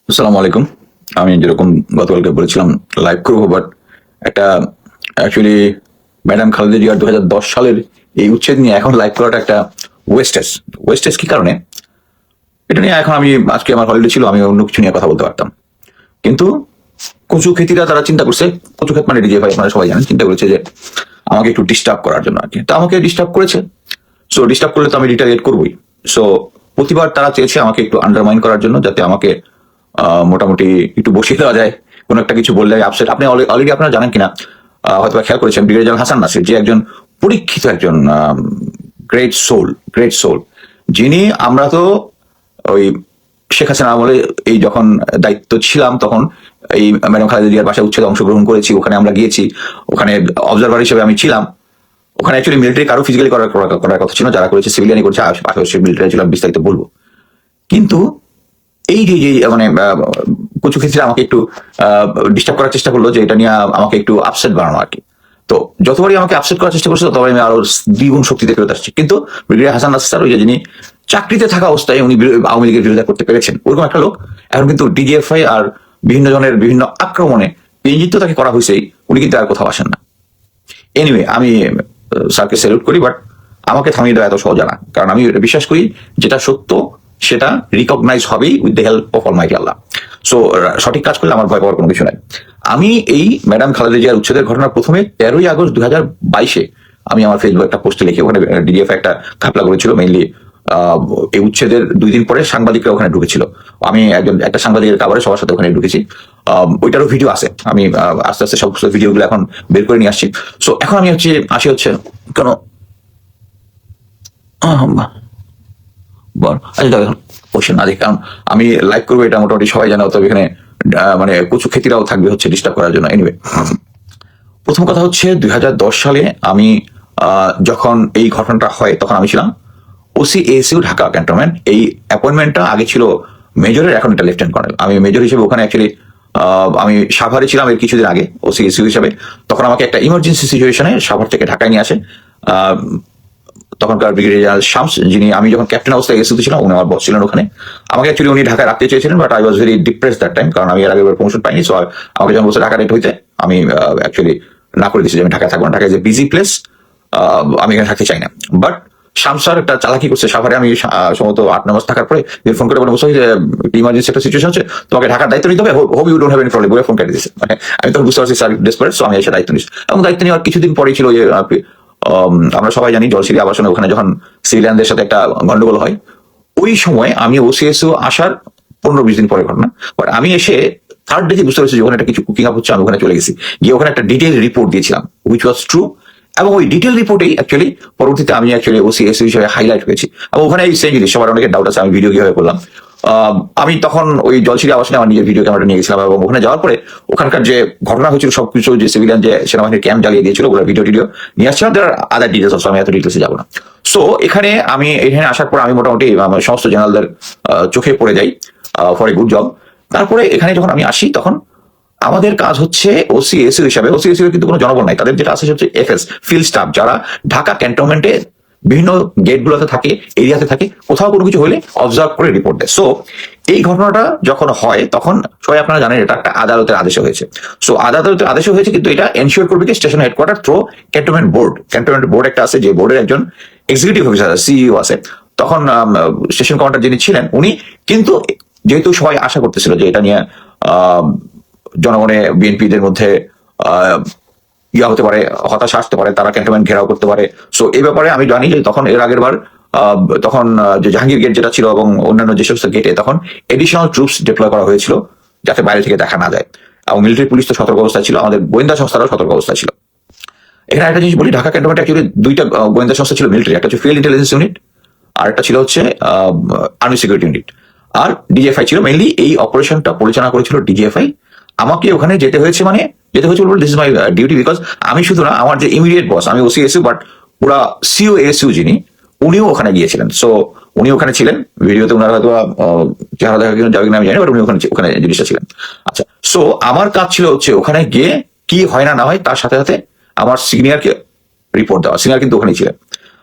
আসসালামু আলাইকুম। আমি যেরকম গতকালকে বলেছিলাম লাইভ করবো, বাট একটা অ্যাকচুয়ালি ম্যাডাম খালেদা জিয়ার 2010 সালের এই উচ্ছেদ নিয়ে এখন লাইভ করাটা একটা ওয়েস্টেজ। ওয়েস্টেজ কি কারণে? এটা নিয়ে এখন আমি আজকে আমার হলিডে ছিল, আমি অন্য কিছু নিয়ে কথা বলতে পারতাম, কিন্তু কচু খেতিরা তারা চিন্তা করছে, কচু ক্ষেত মানে ডিজে ভাই আপনারা সবাই জানেন, চিন্তা করেছে যে আমাকে একটু ডিস্টার্ব করার জন্য আর কি। তো আমাকে ডিস্টার্ব করেছে, সো ডিস্টার্ব করলে তো আমি রিটালিয়েট করবোই। সো প্রতিবার তারা চেয়েছে আমাকে একটু আন্ডারমাইন করার জন্য, যাতে আমাকে মোটামুটি একটু বসিয়ে দেওয়া যায়। কোনো একটা কিছু বললে আপসেট। আপনি অলরেডি আপনারা জানেন কিনা, হয়তো খেয়াল করেছেন, ব্রিগেডিয়ার হাসান নাসির যে একজন পরীক্ষিত একজন গ্রেট সোল, যিনি আমরা তো ওই শেখ হাসিনা আমলে এই যখন দায়িত্ব ছিলাম তখন এই ম্যাডাম খালেদা জিয়ার বাসায় উচ্ছেদে অংশগ্রহণ করেছি, ওখানে আমরা গিয়েছি, ওখানে অবজারভার হিসেবে আমি ছিলাম। ওখানে অ্যাকচুয়ালি মিলিটারি কারো ফিজিক্যালি করার কথা ছিল, যারা করেছে সিভিলিয়ানি করেছে, আশেপাশে মিলিটারি ছিল, বিস্তারিত বলবো। কিন্তু এই যে যে মানে কিছু ক্ষেত্রে আমাকে একটু ডিস্টার্ব করার চেষ্টা করলো, যে এটা নিয়ে আমাকে একটু আপসেট বানানো আর কি। তো যতবারই আমাকে আপসেট করার চেষ্টা করছে, ততবারই আমি আরো দ্বিগুণ শক্তিতে ফেরত আসছি। কিন্তু ব্রিগেডিয়ার হাসান নাসির স্যার, ওই যে যিনি চাকরিতে থাকা অবস্থায় উনি আওয়ামী লীগের বিরোধিতা করতে পেরেছেন, ওরকম একটা লোক এখন কিন্তু ডিজিএফআই আর বিভিন্ন জনের বিভিন্ন আক্রমণে নিযুক্ত তাকে করা হয়েছেই, উনি কিন্তু আর কোথাও আসেন না। এনিওয়ে, আমি স্যারকে স্যালুট করি, বাট আমাকে থামিয়ে দেওয়া এত সহজ না, কারণ আমি বিশ্বাস করি যেটা সত্য সেটা রিকগনাইজ হবেই with the help of Almighty Allah. So সঠিক কাজ করলে আমার ভয় পাওয়ার কোনো কিছু নাই। আমি এই ম্যাডাম খালেদা জিয়ার উচ্ছেদের ঘটনার প্রথমে 13ই আগস্ট 2022 আমি আমার ফেসবুক একটা পোস্টে লিখি, ওখানে ডিডিএফ একটা ঘাপলা করেছিল মেইনলি এই উচ্ছেদের 2 দিন পরে সাংবাদিকরা ওখানে ঢুকেছিল। আমি একটা সাংবাদিকের কাভারে সবার সাথে ওখানে ঢুকেছি। ওইটারও ভিডিও আছে, আমি আস্তে আস্তে সব ভিডিওগুলো এখন বের করে নিয়ে আসছি। সো এখন আমি আসি কেন বল আচ্ছা দেখো কোশ্চেন না দেখি, কারণ আমি লাইভ করবো এটা মোটামুটি সবাই জানে, তবে এখানে মানে কচু খেতিরাও থাকবে হচ্ছে ডিস্টার্ব করার জন্য। এনিওয়ে, প্রথম কথা হচ্ছে 2010 সালে আমি যখন এই ঘটনাটা হয় তখন আমি ছিলাম ওসি এএসইউ ঢাকা ক্যান্টনমেন্ট। এই অ্যাপয়েন্টমেন্টটা আগে ছিল মেজরের, এখন এটা লেফটেন্যান্ট কর্নেল। আমি মেজর হিসেবে ওখানে অ্যাকচুয়ালি আমি সাভারে ছিলাম এর কিছুদিন আগে ওসি এসইউ হিসেবে। তখন আমাকে একটা ইমার্জেন্সি সিচুয়েশনে সাভার থেকে ঢাকায় নিয়ে আসে তখনকার ব্রিগেডিয়ার জেনারেল শামস, যিনি আমি যখন ক্যাপ্টেন অবস্থায় এসইউতে ছিলাম, উনি আমার বস ছিলেন ওখানে। আমাকে অ্যাকচুয়ালি উনি ঢাকায় রাখতে চেয়েছিলেন, but I was very depress that time, কারণ আমি এর আগে প্রমোশন পাইনি। সো আমাকে যখন বলছে ঢাকা রেট হইতে, আমি অ্যাকচুয়ালি না করে দিচ্ছি যে আমি ঢাকায় থাকবো না, ঢাকায় যে বিজি প্লেস, আমি এখানে থাকতে চাই না। বাট শামসার একটা চালাকি করছে সাভারে। আমি সম্ভবত 8-9 মাস থাকার পরে ফোন করে বলে বলছি যে ইমার্জেন্সি একটা সিচুয়েশন হচ্ছে, তোমাকে ঢাকার দায়িত্ব নিতে হবে, hope you don't have any problem, বলে ফোন কেটে দিচ্ছে। মানে আমি তখন বুঝতে পারছি স্যার ডেসপারেট, সো আমি এসে দায়িত্ব নিচ্ছি। এবং দায়িত্ব নেওয়ার কিছুদিন পরেই ছিল যে আমরা সবাই জানি জলসিরি আবাসনে ওখানে যখন সিভিলিয়ানদের সাথে একটা গন্ডগোল হয়, ওই সময় আমি ওসিএসও আসার 15-20 দিন পরে ঘটনা। বাট আমি এসে থার্ড ডে বুঝতে পারছি যে ওখানে একটা কিছু কুকিং আপ হচ্ছে। আমি ওখানে চলে গেছি, গিয়ে ওখানে একটা ডিটেইল রিপোর্ট দিয়েছিলাম, হুইচ ওয়াজ ট্রু। এবং ওই ডিটেল রিপোর্টেই অ্যাকচুয়ালি পরবর্তীতে আমি অ্যাকচুয়ালি ওসিএসও হিসেবে হাইলাইট হয়েছি। এবং ওখানে এই সেম জিনিস, সবার অনেকের ডাউট আছে আমি ভিডিও কিভাবে করলাম। আমি তখন ওই জলসিরি আবাসনে আমার নিজের ভিডিও ক্যামেরাটা নিয়ে গেছিলাম, এবং ওখানে যাওয়ার পরে ওখানকার যে ঘটনা হয়েছিল সবকিছু, যে সিভিলিয়ান যে সেনাবাহিনীর ক্যাম্প জ্বালিয়ে দিয়েছিল, ওগুলো ভিডিও নিয়ে আসছিলাম। আদার ডিটেলস অবশ্য আমি এত ডিটেলসে যাবো না। সো এখানে আসার পর আমি মোটামুটি সমস্ত জেনারেলদের চোখে পড়ে যাই ফর এ গুড জব। তারপরে এখানে যখন আমি আসি, তখন আমাদের কাজ হচ্ছে ওসিএসইউ হিসাবে। ওসিএসইউ কিন্তু কোনো জনবল নাই, তাদের যেটা আছে হচ্ছে এফএস, ফিল্ড স্টাফ, যারা ঢাকা ক্যান্টনমেন্টে বিভিন্ন গেটগুলোতে থাকে, এরিয়াতে থাকে, কোথাও কোনো কিছু হলে অবজার্ভ করে রিপোর্ট দেয়। সো এই ঘটনাটা যখন হয়, তখন সবাই আপনারা জানেন এটা একটা আদালতের আদেশে হয়েছে। সো আদালতের আদেশে হয়েছে, কিন্তু এটা এনশিওর করবে কি station headquarter through cantonment board. Cantonment board একটা আছে, যে বোর্ডের একজন এক্সিকিউটিভ অফিসার সিইও আছে। তখন স্টেশন কমান্ডার যিনি ছিলেন, উনি কিন্তু যেহেতু সবাই আশা করতেছিল যে এটা নিয়ে জনগণে বিএনপিদের মধ্যে ইয়া হতে পারে, হতাশা আসতে পারে, তারা ক্যান্টনমেন্ট ঘেরাও করতে পারে। সো এই ব্যাপারে আমি জানি যে তখন এর আগের বার তখন যে জাহাঙ্গীর গেট যেটা ছিল এবং অন্যান্য যে সমস্ত গেটে তখন এডিশনাল ট্রুপস ডিপ্লয় করা হয়েছিল, যাতে বাইরে থেকে দেখা না যায়। এবং মিলিটারি পুলিশ তো সতর্ক অবস্থায় ছিল, আমাদের গোয়েন্দা সংস্থারাও সতর্ক অবস্থায় ছিল। এখানে একটা জিনিস বলি, ঢাকা ক্যান্টনমেন্টে অ্যাকচুয়ালি 2টা গোয়েন্দা সংস্থা ছিল মিলিটারি, একটা হচ্ছে ফিল্ড ইন্টেলিজেন্স ইউনিট, আর একটা ছিল হচ্ছে আর্মি সিকিউরিটি ইউনিট। আর ডিজিএফআই ছিল, মেইনলি এই অপারেশনটা পরিচালনা করেছিল ডিজিএফআই। আমাকে ওখানে যেতে হয়েছে বলবো this is my duty, because আমি শুধু না, আমার যে ইমিডিয়েট বস, আমি ওসিএসইউ, বাট পুরা সিও এসইউ যিনি, উনিও ওখানে গিয়েছিলেন। সো উনি ওখানে ছিলেন, ভিডিওতে ওনার হয়তো চেহারা দেখা যাবে কিনা আমি জানি, বাট উনি ওখানে জিনিসটা ছিলেন। আচ্ছা, সো আমার কাজ ছিল হচ্ছে ওখানে গিয়ে কি হয় না হয় তার সাথে সাথে আমার সিনিয়রকে রিপোর্ট দেওয়া। সিনিয়র কিন্তু ওখানেই ছিলেন।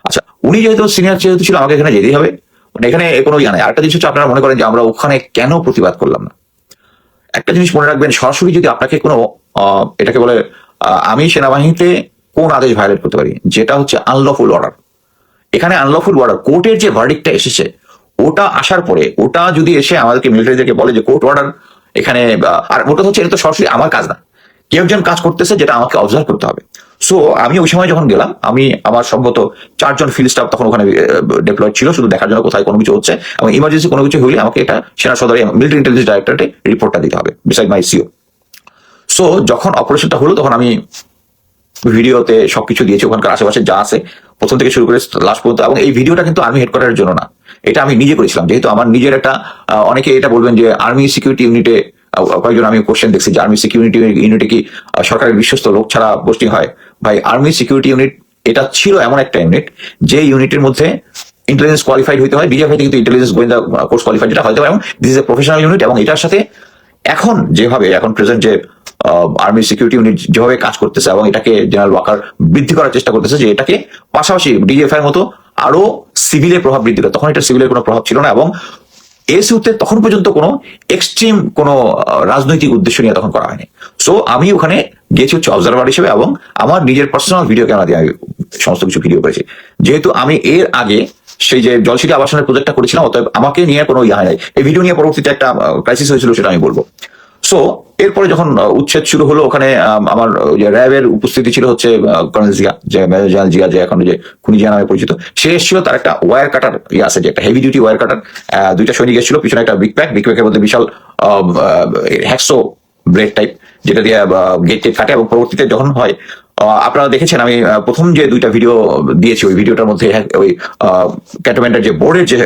আচ্ছা, উনি যেহেতু সিনিয়র ছিল, আমাকে এখানে যেতেই হবে, মানে এখানে কোনো ইয়া নাই। আরেকটা জিনিস হচ্ছে, আপনারা মনে করেন যে আমরা ওখানে কেন প্রতিবাদ করলাম না। একটা জিনিস মনে রাখবেন, সরাসরি যদি আপনাকে কোনো এটাকে বলে আমি সেনাবাহিনীতে কোন আদেশ ভায়োলেট করতে পারি, যেটা হচ্ছে আনলফুল অর্ডার। এখানে আনলফুল অর্ডার, কোর্টের যে ভার্ডিক্টটা এসেছে ওটা আসার পরে, ওটা যদি এসে আমাদেরকে মিলিটারিদেরকে বলে যে কোর্ট অর্ডার এখানে, আর ওটা হচ্ছে, এটা তো সরাসরি আমার কাজ না, কেউ একজন কাজ করতেছে যেটা আমাকে অবজার্ভ করতে হবে। সো আমি ওই সময় যখন গেলাম, আমার সম্ভবত 4 জন ফিল্ড স্টাফ তখন ওখানে ডিপ্লয়েড ছিল, শুধু দেখার জন্য কোথায় কোনো কিছু হচ্ছে, এবং ইমার্জেন্সি কোনো কিছু হলে আমাকে এটা সেনা সদরে মিলিটারি ইন্টেলিজেন্স ডাইরেক্টরেটে রিপোর্টটা দিতে হবে বিসাইড মাই সিও। সো যখন অপারেশনটা হলো তখন আমি ভিডিওতে সবকিছু দিয়েছি, ওখানকার আশেপাশে যা আছে প্রথম থেকে শুরু করে লাস্ট পর্যন্ত। এবং এই ভিডিওটা কিন্তু আর্মি হেডকোয়ার্টারের জন্য না, এটা আমি নিজে করেছিলাম, যেহেতু আমার নিজের একটা অনেকে এটা বলবেন যে আর্মি সিকিউরিটি ইউনিটে কয়েকজন আমি কোশ্চেন দেখছি যে আর্মি সিকিউরিটি ইউনিটে কি সরকারের বিশ্বস্ত লোক ছাড়া পোস্টিং হয়? ভাই, আর্মি সিকিউরিটি ইউনিট এটা ছিল এমন একটা ইউনিট যে ইউনিটের মধ্যে ইন্টেলিজেন্স কোয়ালিফাইড হইতে হয়, ডিজিএফআই কিন্তু ইন্টেলিজেন্স গোয়েন্দা কোর্স কোয়ালিফাইড যেটা হয়তো, এবং this is a professional unit. এবং এটার সাথে এখন যেভাবে এখন প্রেজেন্ট যে আর্মি সিকিউরিটি ইউনিট যেভাবে কাজ করতেছে এবং এটাকে জেনারেল ওয়াকার বৃদ্ধি করার চেষ্টা করতেছে, যে এটাকে পাশাপাশি ডিজিএফআই এর মতো আরো সিভিলের প্রভাব বৃদ্ধি করে, তখন এটা সিভিলের কোনো প্রভাব ছিল না, এবং এসইউতে তখন পর্যন্ত কোনো এক্সট্রিম কোনো রাজনৈতিক উদ্দেশ্য নিয়ে তখন করা হয়নি। সো আমি ওখানে গেছি হচ্ছে অবজারভার হিসেবে, এবং আমার নিজের পার্সোনাল ভিডিও ক্যামেরা দিয়ে আমি সমস্ত কিছু ভিডিও করেছি, যেহেতু আমি এর আগে সেই যে জলসিটি আবাসনের প্রজেক্টটা করেছিলাম, অতএব আমাকে নিয়ে কোনো ইয়া হয় নাই। এই ভিডিও নিয়ে পরবর্তীতে একটা ক্রাইসিস হয়েছিল, সেটা আমি বলবো। সো এরপরে যখন উচ্ছেদ শুরু হলো, ওখানে আমার যে র্যাবের উপস্থিতি ছিল হচ্ছে কর্নেল জিয়া, যে মেজর জেনারেল জিয়া, যে এখন যে খুনি জিয়া নামে পরিচিত, সে এসেছিল। তার একটা ওয়্যার কাটার ইয়ে আছে, যে একটা হেভি ডিউটি ওয়্যার কাটার, 2টা সৈনিক এসেছিল, পিছনে একটা বিগ প্যাকের মধ্যে বিশাল হ্যাকসো ব্লেড টাইপ, যেটা দিয়ে গেট টেট কাটে। এবং পরবর্তীতে যখন হয়, আপনারা দেখেছেন আমি প্রথম যে 2টা ভিডিও দিয়েছি, ওই ভিডিওটার মধ্যে ওই ক্যান্টনমেন্টের যে বোর্ডের যে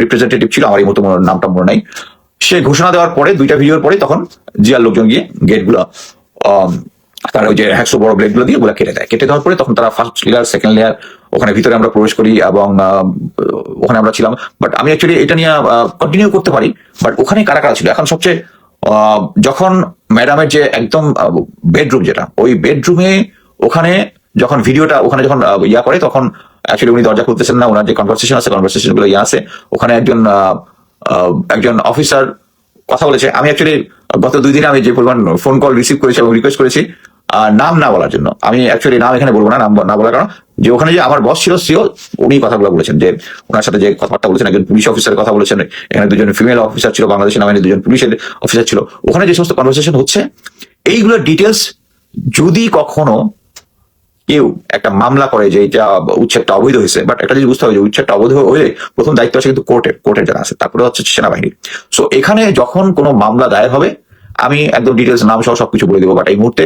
রিপ্রেজেন্টেটিভ ছিল, আমার এই মতো নামটা মনে নাই, সে ঘোষণা দেওয়ার পরে 2টা ভিডিওর পরে তখন জিয়ার লোকজন গিয়ে গেট গুলো তারা ওই যে 100 বড় ব্লেড গুলো দিয়ে ওগুলো কেটে দেয়। কেটে দেওয়ার পরে তখন তারা ফার্স্ট লেয়ার, সেকেন্ড লেয়ার, ওখানে ভিতরে আমরা প্রবেশ করি, এবং ওখানে আমরা ছিলাম। বাট আমি অ্যাকচুয়ালি এটা নিয়ে কন্টিনিউ করতে পারি, বাট ওখানে কারা কারা ছিল। এখন সবচেয়ে যখন ম্যাডামের যে একদম বেডরুম, যেটা ওই বেডরুমে, ওখানে যখন ভিডিওটা ওখানে যখন ইয়া করে, তখন অ্যাকচুয়ালি উনি দরজা খুলতেছেন না, ওনার যে কনভারসেশন আছে, কনভারসেশন গুলো ইয়া আছে, ওখানে একজন অফিসার কথা বলেছে। আমি অ্যাকচুয়ালি গত 2 দিনে আমি যে পরিমাণ ফোন কল রিসিভ করেছি এবং রিকোয়েস্ট করেছি নাম না বলার জন্য, আমি অ্যাকচুয়ালি নাম এখানে বলবো না, নাম না বলার কারণ যে ওখানে যে আমার বস ছিল, সিও, উনি কথাগুলো বলেছেন, যে ওনার সাথে যে কথাবার্তা বলেছেন, একজন পুলিশ অফিসারের কথা বলেছেন, এখানে 2জন ফিমেল অফিসার ছিল, বাংলাদেশ সেনাবাহিনীর 2জন পুলিশের অফিসার ছিল, ওখানে যে সমস্ত কনভারসেশন হচ্ছে, এইগুলোর ডিটেলস যদি কখনো কেউ একটা মামলা করে যে এটা উচ্ছেদটা অবৈধ হয়েছে, বাট একটা জিনিস বুঝতে হবে যে উচ্ছেদটা অবৈধ হলে প্রথম দায়িত্ব আছে কিন্তু কোর্টের যারা আছে, তারপরে হচ্ছে সেনাবাহিনী। সো এখানে যখন কোনো মামলা দায়ের হবে, আমি একদম ডিটেলস নাম সহ সবকিছু বলে দেবো। বাট এই মুহূর্তে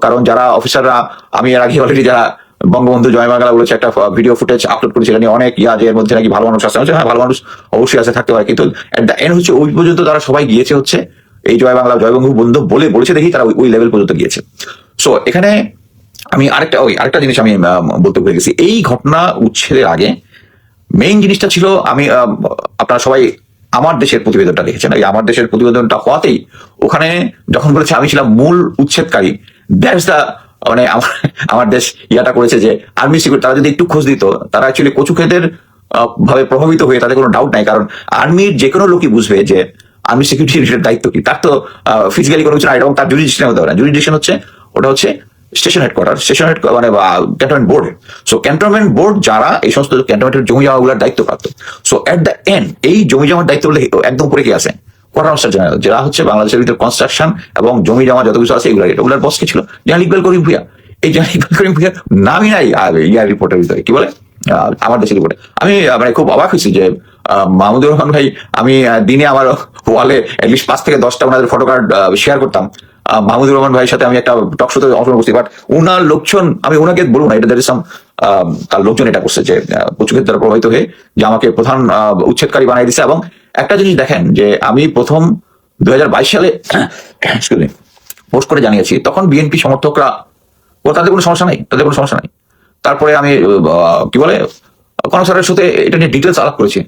কারণ যারা অফিসাররা, আমি এর আগে অলরেডি যারা বঙ্গবন্ধু জয় বাংলা বলেছে একটা ভিডিও ফুটেজ আপলোড করেছে, এটা নিয়ে অনেক যে এর মধ্যে নাকি ভালো মানুষ আছে, হ্যাঁ ভালো মানুষ অবশ্যই আছে, থাকতে পারে, কিন্তু এট দ্য এন্ড হচ্ছে ওই পর্যন্ত তারা সবাই গিয়েছে হচ্ছে এই জয় বাংলা জয় বঙ্গবন্ধু বলেছে দেখি তারা ওই লেভেল পর্যন্ত গিয়েছে। সো এখানে আমি আরেকটা জিনিস আমি বলতে ভুলে গেছি। এই ঘটনা উচ্ছেদের আগে মেইন জিনিসটা ছিল, আমি আপনারা সবাই আমার দেশের প্রতিবেদনটা দেখেছেন, এই আমার দেশের প্রতিবেদনটা হওয়াতেই ওখানে যখন বলেছে আমি ছিলাম মূল উচ্ছেদকারী, দ্যাটস দ্য, মানে আমার দেশ ইয়াটা করেছে যে আর্মি সিকিউরিটি, তারা যদি একটু খোঁজ দিত, তারা অ্যাকচুয়ালি কচুক্ষেতের ভাবে প্রভাবিত হয়ে, তাদের কোনো ডাউট নাই, কারণ আর্মির যে কোনো লোকই বুঝবে যে আর্মি সিকিউরিটির দায়িত্ব কি, তার তো ফিজিক্যালি কোনো কিছু নাই, এবং তার জুরিডিকশন হতে পারে না। জুরিডিকশন হচ্ছে ওটা হচ্ছে স্টেশন হেডকোয়ার্টার, মানে cantonment board. So cantonment board যারা এই সমস্ত ক্যান্টনমেন্টের জমি জমাগুলোর দায়িত্ব প্রাপ্ত, সো এট দ্য এন্ড এই জমি জমার দায়িত্ব একদম উপরে কি আছে, কোয়ার্টার জেনারেল, যারা হচ্ছে বাংলাদেশের ভিতরে কনস্ট্রাকশন এবং জমি জমা যত কিছু আছে এগুলার বস কে ছিল জেনারেল ইকবাল করিম ভুঁইয়া। এই জেনারেল ইকবাল করিম ভুঁইয়ার নামই নাই ইয়ার রিপোর্টের ভিতরে, কি বলে আমার দেশের রিপোর্টে। আমি মানে খুব অবাক হয়েছি যে মাহমুদুর রহমান ভাই, আমি দিনে আমার ওয়ালে অ্যাটলিস্ট 5 থেকে 10টা ওনাদের ফটো কার্ড শেয়ার করতাম। মাহমুদুর রহমান ভাইয়ের সাথে আমি একটা টক শোতে অংশগ্রহণ করছি, বাট উনার লোকজন, আমি ওনাকে বলবো না, এটা দ্যাট ইজ সাম, তার লোকজন এটা করছে যে কচুক্ষেত দ্বারা প্রভাবিত হয়ে যে আমাকে প্রধান উচ্ছেদকারী বানাই দিছে। এবং একটা জিনিস দেখেন যে আমি প্রথম 2022 সালে পোস্ট করে জানিয়েছি, তখন বিএনপি সমর্থকরা, তাদের কোনো সমস্যা নাই, তারপরে আমি কি বলে কনসার্টের সাথে এটা নিয়ে ডিটেলস আলাপ করেছি,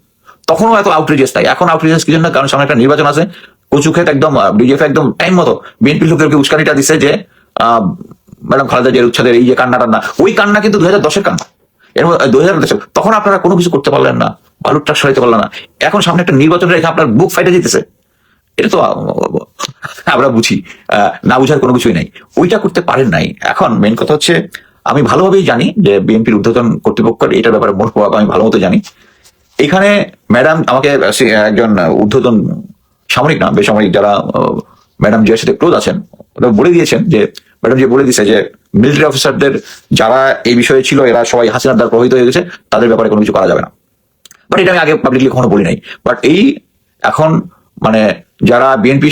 তখনও এত আউটরিজেস তাই। এখন আউটরিজেস কি জন্য, কারণ সামনে একটা নির্বাচন আছে, কচুক্ষেত একদম ডিজিএফ একদম টাইম মতো বিএনপি লোকেরকে উস্কানিটা দিচ্ছে যে ম্যাডাম খালেদা জিয়ার উচ্ছেদের এই যে কান্না টান্না, ওই কান্না কিন্তু 2010-এর কান্না, এর মধ্যে 2010 তখন আপনারা কোনো কিছু করতে পারলেন না, বালুর ট্রাক সরাইতে পারলেন না। এখন সামনে একটা নির্বাচন রেখে আপনার বুক ফাইটে যেতেছে, এটা তো আমরা বুঝি, না বুঝার কোনো কিছুই নাই, ওইটা করতে পারেন নাই। এখন মেন কথা হচ্ছে আমি ভালোভাবেই জানি যে বিএনপির ঊর্ধ্বতন কর্তৃপক্ষ এটার ব্যাপারে মোট প্রভাব আমি ভালো মতো জানি। এখানে ম্যাডাম আমাকে একজন ঊর্ধ্বতন সামরিক না বেসামরিক যারা ম্যাডাম জিয়ার সাথে ক্লোজ আছেন ওরা বলে দিয়েছেন যে ম্যাডাম যে বলে দিয়েছে যে মিলিটারি অফিসারদের যারা এই বিষয়ে ছিল এরা সবাই হাসিনার দ্বারা প্রভাবিত হয়ে গেছে, তাদের ব্যাপারে কোনো কিছু করা যাবে না। বাট এটা আমি আগে পাবলিকলি কখনো বলি নাই। বাট এই এখন মানে যারা বিএনপি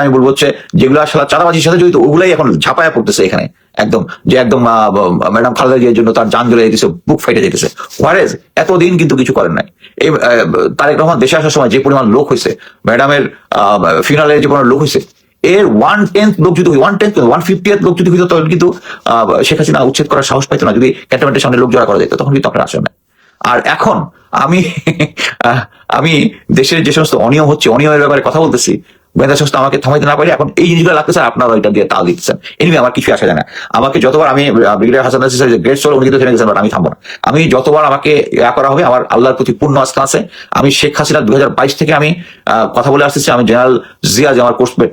আমি বলবো হচ্ছে যেগুলো আসলে চাঁদাবাজির সাথে জড়িত ওগুলাই এখন ঝাঁপায়া পড়তেছে এখানে একদম, যে একদম ম্যাডাম খালেদা জিয়ার জন্য তার জান জ্বলে যেতেছে, বুক ফাইটে যেতেছে। ওয়ারেজ এতদিন কিন্তু কিছু করেন নাই। এই তারেক রহমান দেশে আসার সময় যে পরিমাণ লোক হয়েছে, ম্যাডামের ফিনালে যে পরিমাণ লোক হয়েছে, এর 1/10 লোক যদি 1/50 লোক যদি হইতো তখন কিন্তু শেখ হাসিনা উচ্ছেদ করার সাহস পাইতো না। যদি ক্যান্টনমেন্টের সামনে লোক জড়া করা যেত তখন কিন্তু আপনার আসে না। আর এখন আমি আমি দেশের যে সমস্ত অনিয়ম হচ্ছে অনিয়মের ব্যাপারে কথা বলতেছি, গোয়েন্দা সংস্থা আমাকে থামাইতে না পারে, এখন এই জিনিসগুলো লাগতেছে আপনারা এটা দিয়ে তাল দিচ্ছেন। এনিওয়ে আমার কিছু আসে যায় না। আমাকে যতবার আমি brigadier Hasan Nasir sir great soul উনি কিন্তু জেনে গেছেন, বাট আমি থামবো না। আমি যতবার আমাকে করা হবে আমার আল্লাহর প্রতি পূর্ণ আস্থা আছে। আমি শেখ হাসিনা 2022 থেকে আমি কথা বলে আসতেছি। আমি জেনারেল জিয়া যে আমার কোর্সমেট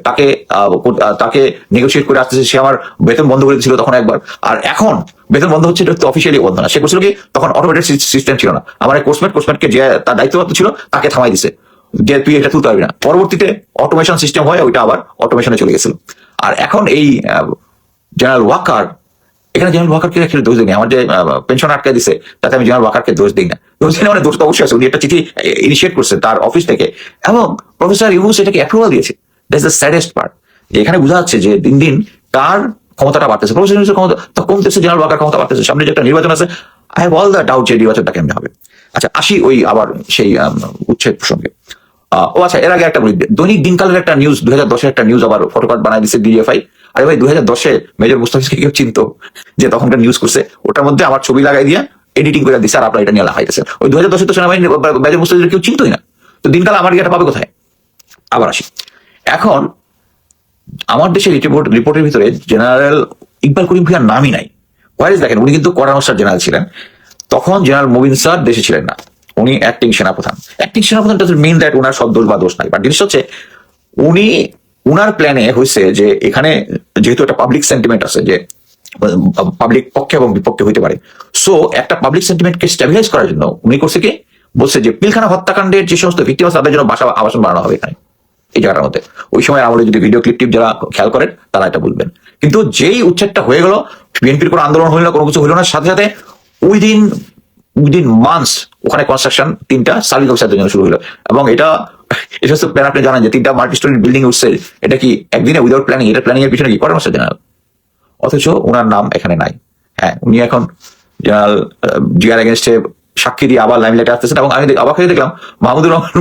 তাকে নেগোসিয়েট করে আসতেছি। সে আমার বেতন বন্ধ করে দিয়েছিল তখন একবার, আর এখন বেতন বন্ধ হচ্ছে এটা তো অফিসিয়ালি বন্ধ না। সে করছিল কি তখন অটোমেটেড সিস্টেম ছিল না। আমার কোর্সমেটকে যে তার দায়িত্বপ্রাপ্ত ছিল তাকে থামাই দিছে যে তুই এটা তুলতে পারবি না। পরবর্তীতে অটোমেশন সিস্টেম হয়, ওইটা আবার অটোমেশনে চলে গেছিল। আর এখন এই জেনারেল ওয়াকার, এখানে জেনারেল ওয়াকারকে actually দোষ দিই না। আমার যে পেনশন আটকে দিছে তাতে আমি জেনারেল ওয়াকারকে দোষ দিই না। দোষ দিই না মানে দোষ তো অবশ্যই আছে। উনি একটা চিঠি ইনিশিয়েট করছে তার অফিস থেকে এবং প্রফেসর ইউনুস এটাকে অ্যাপ্রুভাল দিয়েছে। দ্যাটস দ্য স্যাডেস্ট পার্ট, যে এখানে বোঝা যাচ্ছে যে দিন দিন কার ক্ষমতাটা বাড়তেছে, প্রফেসর ইউনুসের ক্ষমতা তো কমতেছে, জেনারেল ওয়াকার ক্ষমতা বাড়তেছে। সামনে যে একটা নির্বাচন আছে, I have all the doubt যে নির্বাচনটা কেমন হবে। আচ্ছা আসি ওই আবার সেই উচ্ছেদ প্রসঙ্গে। ও আচ্ছা, এর আগে একটা বলি, দৈনিক দিনকালের একটা নিউজ 2010-এর একটা নিউজ আবার ফটোকার্ড বানাই দিচ্ছে ডিএফআই। আরে ভাই 2010-এ মেজর মুস্তাফিজকে কেউ চিনতো যে তখনকার নিউজ করছে? ওটার মধ্যে আমার ছবি লাগাই দিয়ে এডিটিং করে দিচ্ছে আর আপনারা এটা নিয়ে লাগাইতেছেন। ওই 2010-এ তো সেনাবাহিনী মেজর মুস্তাফিজকে কেউ চিনতোই না। তো দিনকাল আমার এটা পাবে কোথায়? আবার আসি, এখন আমার দেশের রিপোর্টের ভিতরে জেনারেল ইকবাল করিম ভূঁইয়ার নামই নাই। ওয়াইজ দেখেন, উনি কিন্তু করানোর জেনারেল ছিলেন, তখন জেনারেল মুবিন স্যার দেশে ছিলেন না, উনি অ্যাক্টিং সেনাপ্রধান। অ্যাক্টিং সেনাপ্রধান ডাজন্ট মিন দ্যাট ওনার সব দোষ বা দোষ নাই। বাট জিনিস হচ্ছে উনি উনার প্ল্যানে হয়েছে যে এখানে যেহেতু একটা পাবলিক সেন্টিমেন্ট আছে যে পাবলিক পক্ষে এবং বিপক্ষে হইতে পারে, সো একটা পাবলিক সেন্টিমেন্টকে স্টেবিলাইজ করার জন্য উনি করছে কি, বলছে যে পিলখানা হত্যাকাণ্ডের যে সমস্ত ভিক্টিম আছে তাদের জন্য বাসা আবাসন বানানো হবে এখানে এই জায়গাটার মধ্যে। ওই সময় আমলে যদি ভিডিও ক্লিপ যারা খেয়াল করেন তারা এটা বলবেন। কিন্তু যেই উচ্ছেদটা হয়ে গেল, বিএনপির কোনো আন্দোলন হইল না, কোনো কিছু হইল না, সাথে সাথে উইদিন মান্থস ওখানে কনস্ট্রাকশন 3টা সার্ভিস অফিসারদের জন্য শুরু হলো। এবং এটা সমস্ত প্ল্যান আপনি জানেন যে 3টা মাল্টি স্টোরি বিল্ডিং উঠছে, এটা কি একদিনে উইদাউট প্ল্যানিং? এটা প্ল্যানিং এর পিছনে কি করেন মাস্টার জেনারেল? অথচ ওনার নাম এখানে নাই। হ্যাঁ, উনি এখন জেনারেল জিয়ার এগেনস্টে সাক্ষী দিয়ে আবার লাইমলাইটে আসতেছেন এবং আমি অবাক হয়ে দেখলাম মাহমুদুর রহমান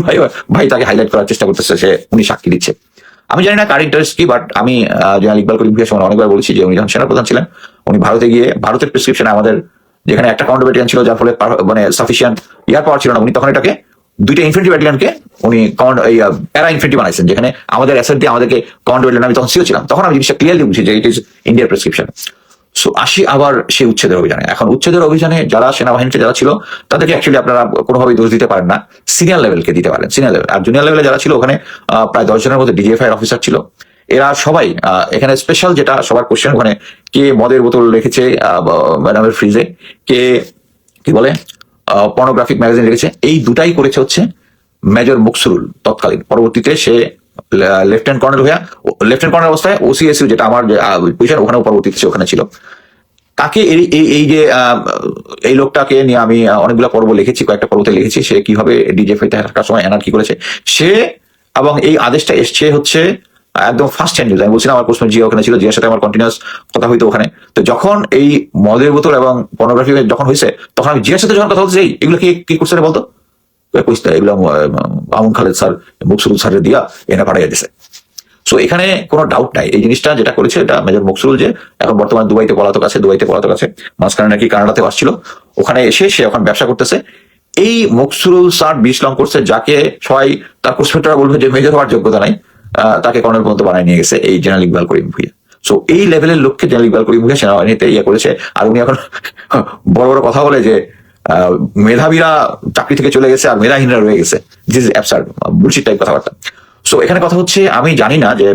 ভাই তাকে হাইলাইট করার চেষ্টা করতেছে, সে উনি সাক্ষী দিচ্ছে। আমি জানি না কার ইন্টারেস্ট কি, বাট আমি জেনারেল ইকবাল করিম ভূঁইয়ার সময় অনেকবার বলেছি যে উনি যখন সেনাপ্রধান ছিলেন, উনি ভারতে গিয়ে ভারতের প্রেসক্রিপশনে আমাদের যেখানে একটা কমান্ডো ব্যাটালিয়ন ছিল যার ফলে মানে সাফিসিয়েন্ট ইয়ার পাওয়ার ছিল না, উনি তখন এটাকে 2টা ইনফেন্ট্রি ব্যাটালিয়নকে উনি প্যারা ইনফেন্ট্রি বানাইছেন, যেখানে আমাদের অ্যাসেট দিয়ে আমাদেরকে কমান্ডো ব্যাটালিয়ন, আমি তখন সিও ছিলাম, তখন আমি জিনিসটা ক্লিয়ারলি বুঝি যে ইট ইজ ইন্ডিয়ার প্রেসক্রিপশন। সো আসি আবার সেই উচ্ছেদের অভিযানে। এখন উচ্ছেদের অভিযানে যারা সেনাবাহিনীতে যারা ছিল তাদেরকে অ্যাকচুয়ালি আপনারা কোনোভাবেই দোষ দিতে পারেন না, সিনিয়র লেভেলকে দিতে পারেন, সিনিয়র লেভেল। আর জুনিয়র লেভেলে যারা ছিল ওখানে প্রায় 10 জনের মধ্যে ডিজিএফআই অফিসার ছিল। এরা সবাই এখানে স্পেশাল যেটা সবার কোশ্চেন, ওখানে কে মদের বোতল রেখেছে ম্যাডামের ফ্রিজে, কে কি বলে পর্নোগ্রাফিক ম্যাগাজিন রেখেছে, এই দুটাই করেছে হচ্ছে মেজর মুকসুরুল তৎকালীন। পরবর্তীতে সে লেফটেন্যান্ট কর্নেল অবস্থায় ওসিএসইউ যেটা আমার পজিশন ওখানেও পরবর্তীতে সে ওখানে ছিল। তাকে এই যে এই লোকটাকে নিয়ে আমি অনেকগুলো পর্ব লিখেছি, কয়েকটা পর্বতে লিখেছি, সে কিভাবে ডিজিএফআই থাকার সময় এনআরকি করেছে সে, এবং এই আদেশটা এসছে হচ্ছে একদম ফার্স্ট হ্যান্ড নিউজ। আমি বলছিলাম আমার কোর্সমেট জিয়া ওখানে ছিল, জিয়ার সাথে আমার কন্টিনিউয়াস কথা হইতো ওখানে। তো যখন এই মদের বোতল এবং পর্নোগ্রাফি যখন হয়েছে, তখন আমি জিয়ার সাথে যখন কথা বলছি এগুলো কি করছে বলতো, এগুলো মামুন খালেদ স্যার মুকসুরুল স্যারের দিয়া এনে পাঠাইয়া দিছে। সো এখানে কোনো ডাউট নাই, এই জিনিসটা যেটা করেছে এটা মেজর মুকসুরুল, যে এখন বর্তমানে দুবাইতে পলাতক আছে, মাঝখানে নাকি কানাডাতে আসছিল, ওখানে এসে সে এখন ব্যবসা করতেছে। এই মুকসুরুল স্যার 20 লং করছে, যাকে সবাই তার কোর্সমেটরা বলবে যে মেজর হওয়ার যোগ্যতা নাই, তাকে কর্নেল পর্যন্ত বানায় নিয়ে গেছে এই জেনারেল ইকবাল করিম ভূঁইয়া। সো এই লেভেলের লোককে জেনারেল ইকবাল করিম ভূঁইয়া সেনাবাহিনীতে ইয়ে করেছে। আর উনি এখন বড় বড় কথা বলে যে মেধাবীরা চাকরি থেকে চলে গেছে আর মেধাহীনরা রয়ে গেছে, this is absurd bullshit type কথাবার্তা। সো এখানে কথা হচ্ছে আমি জানি না যে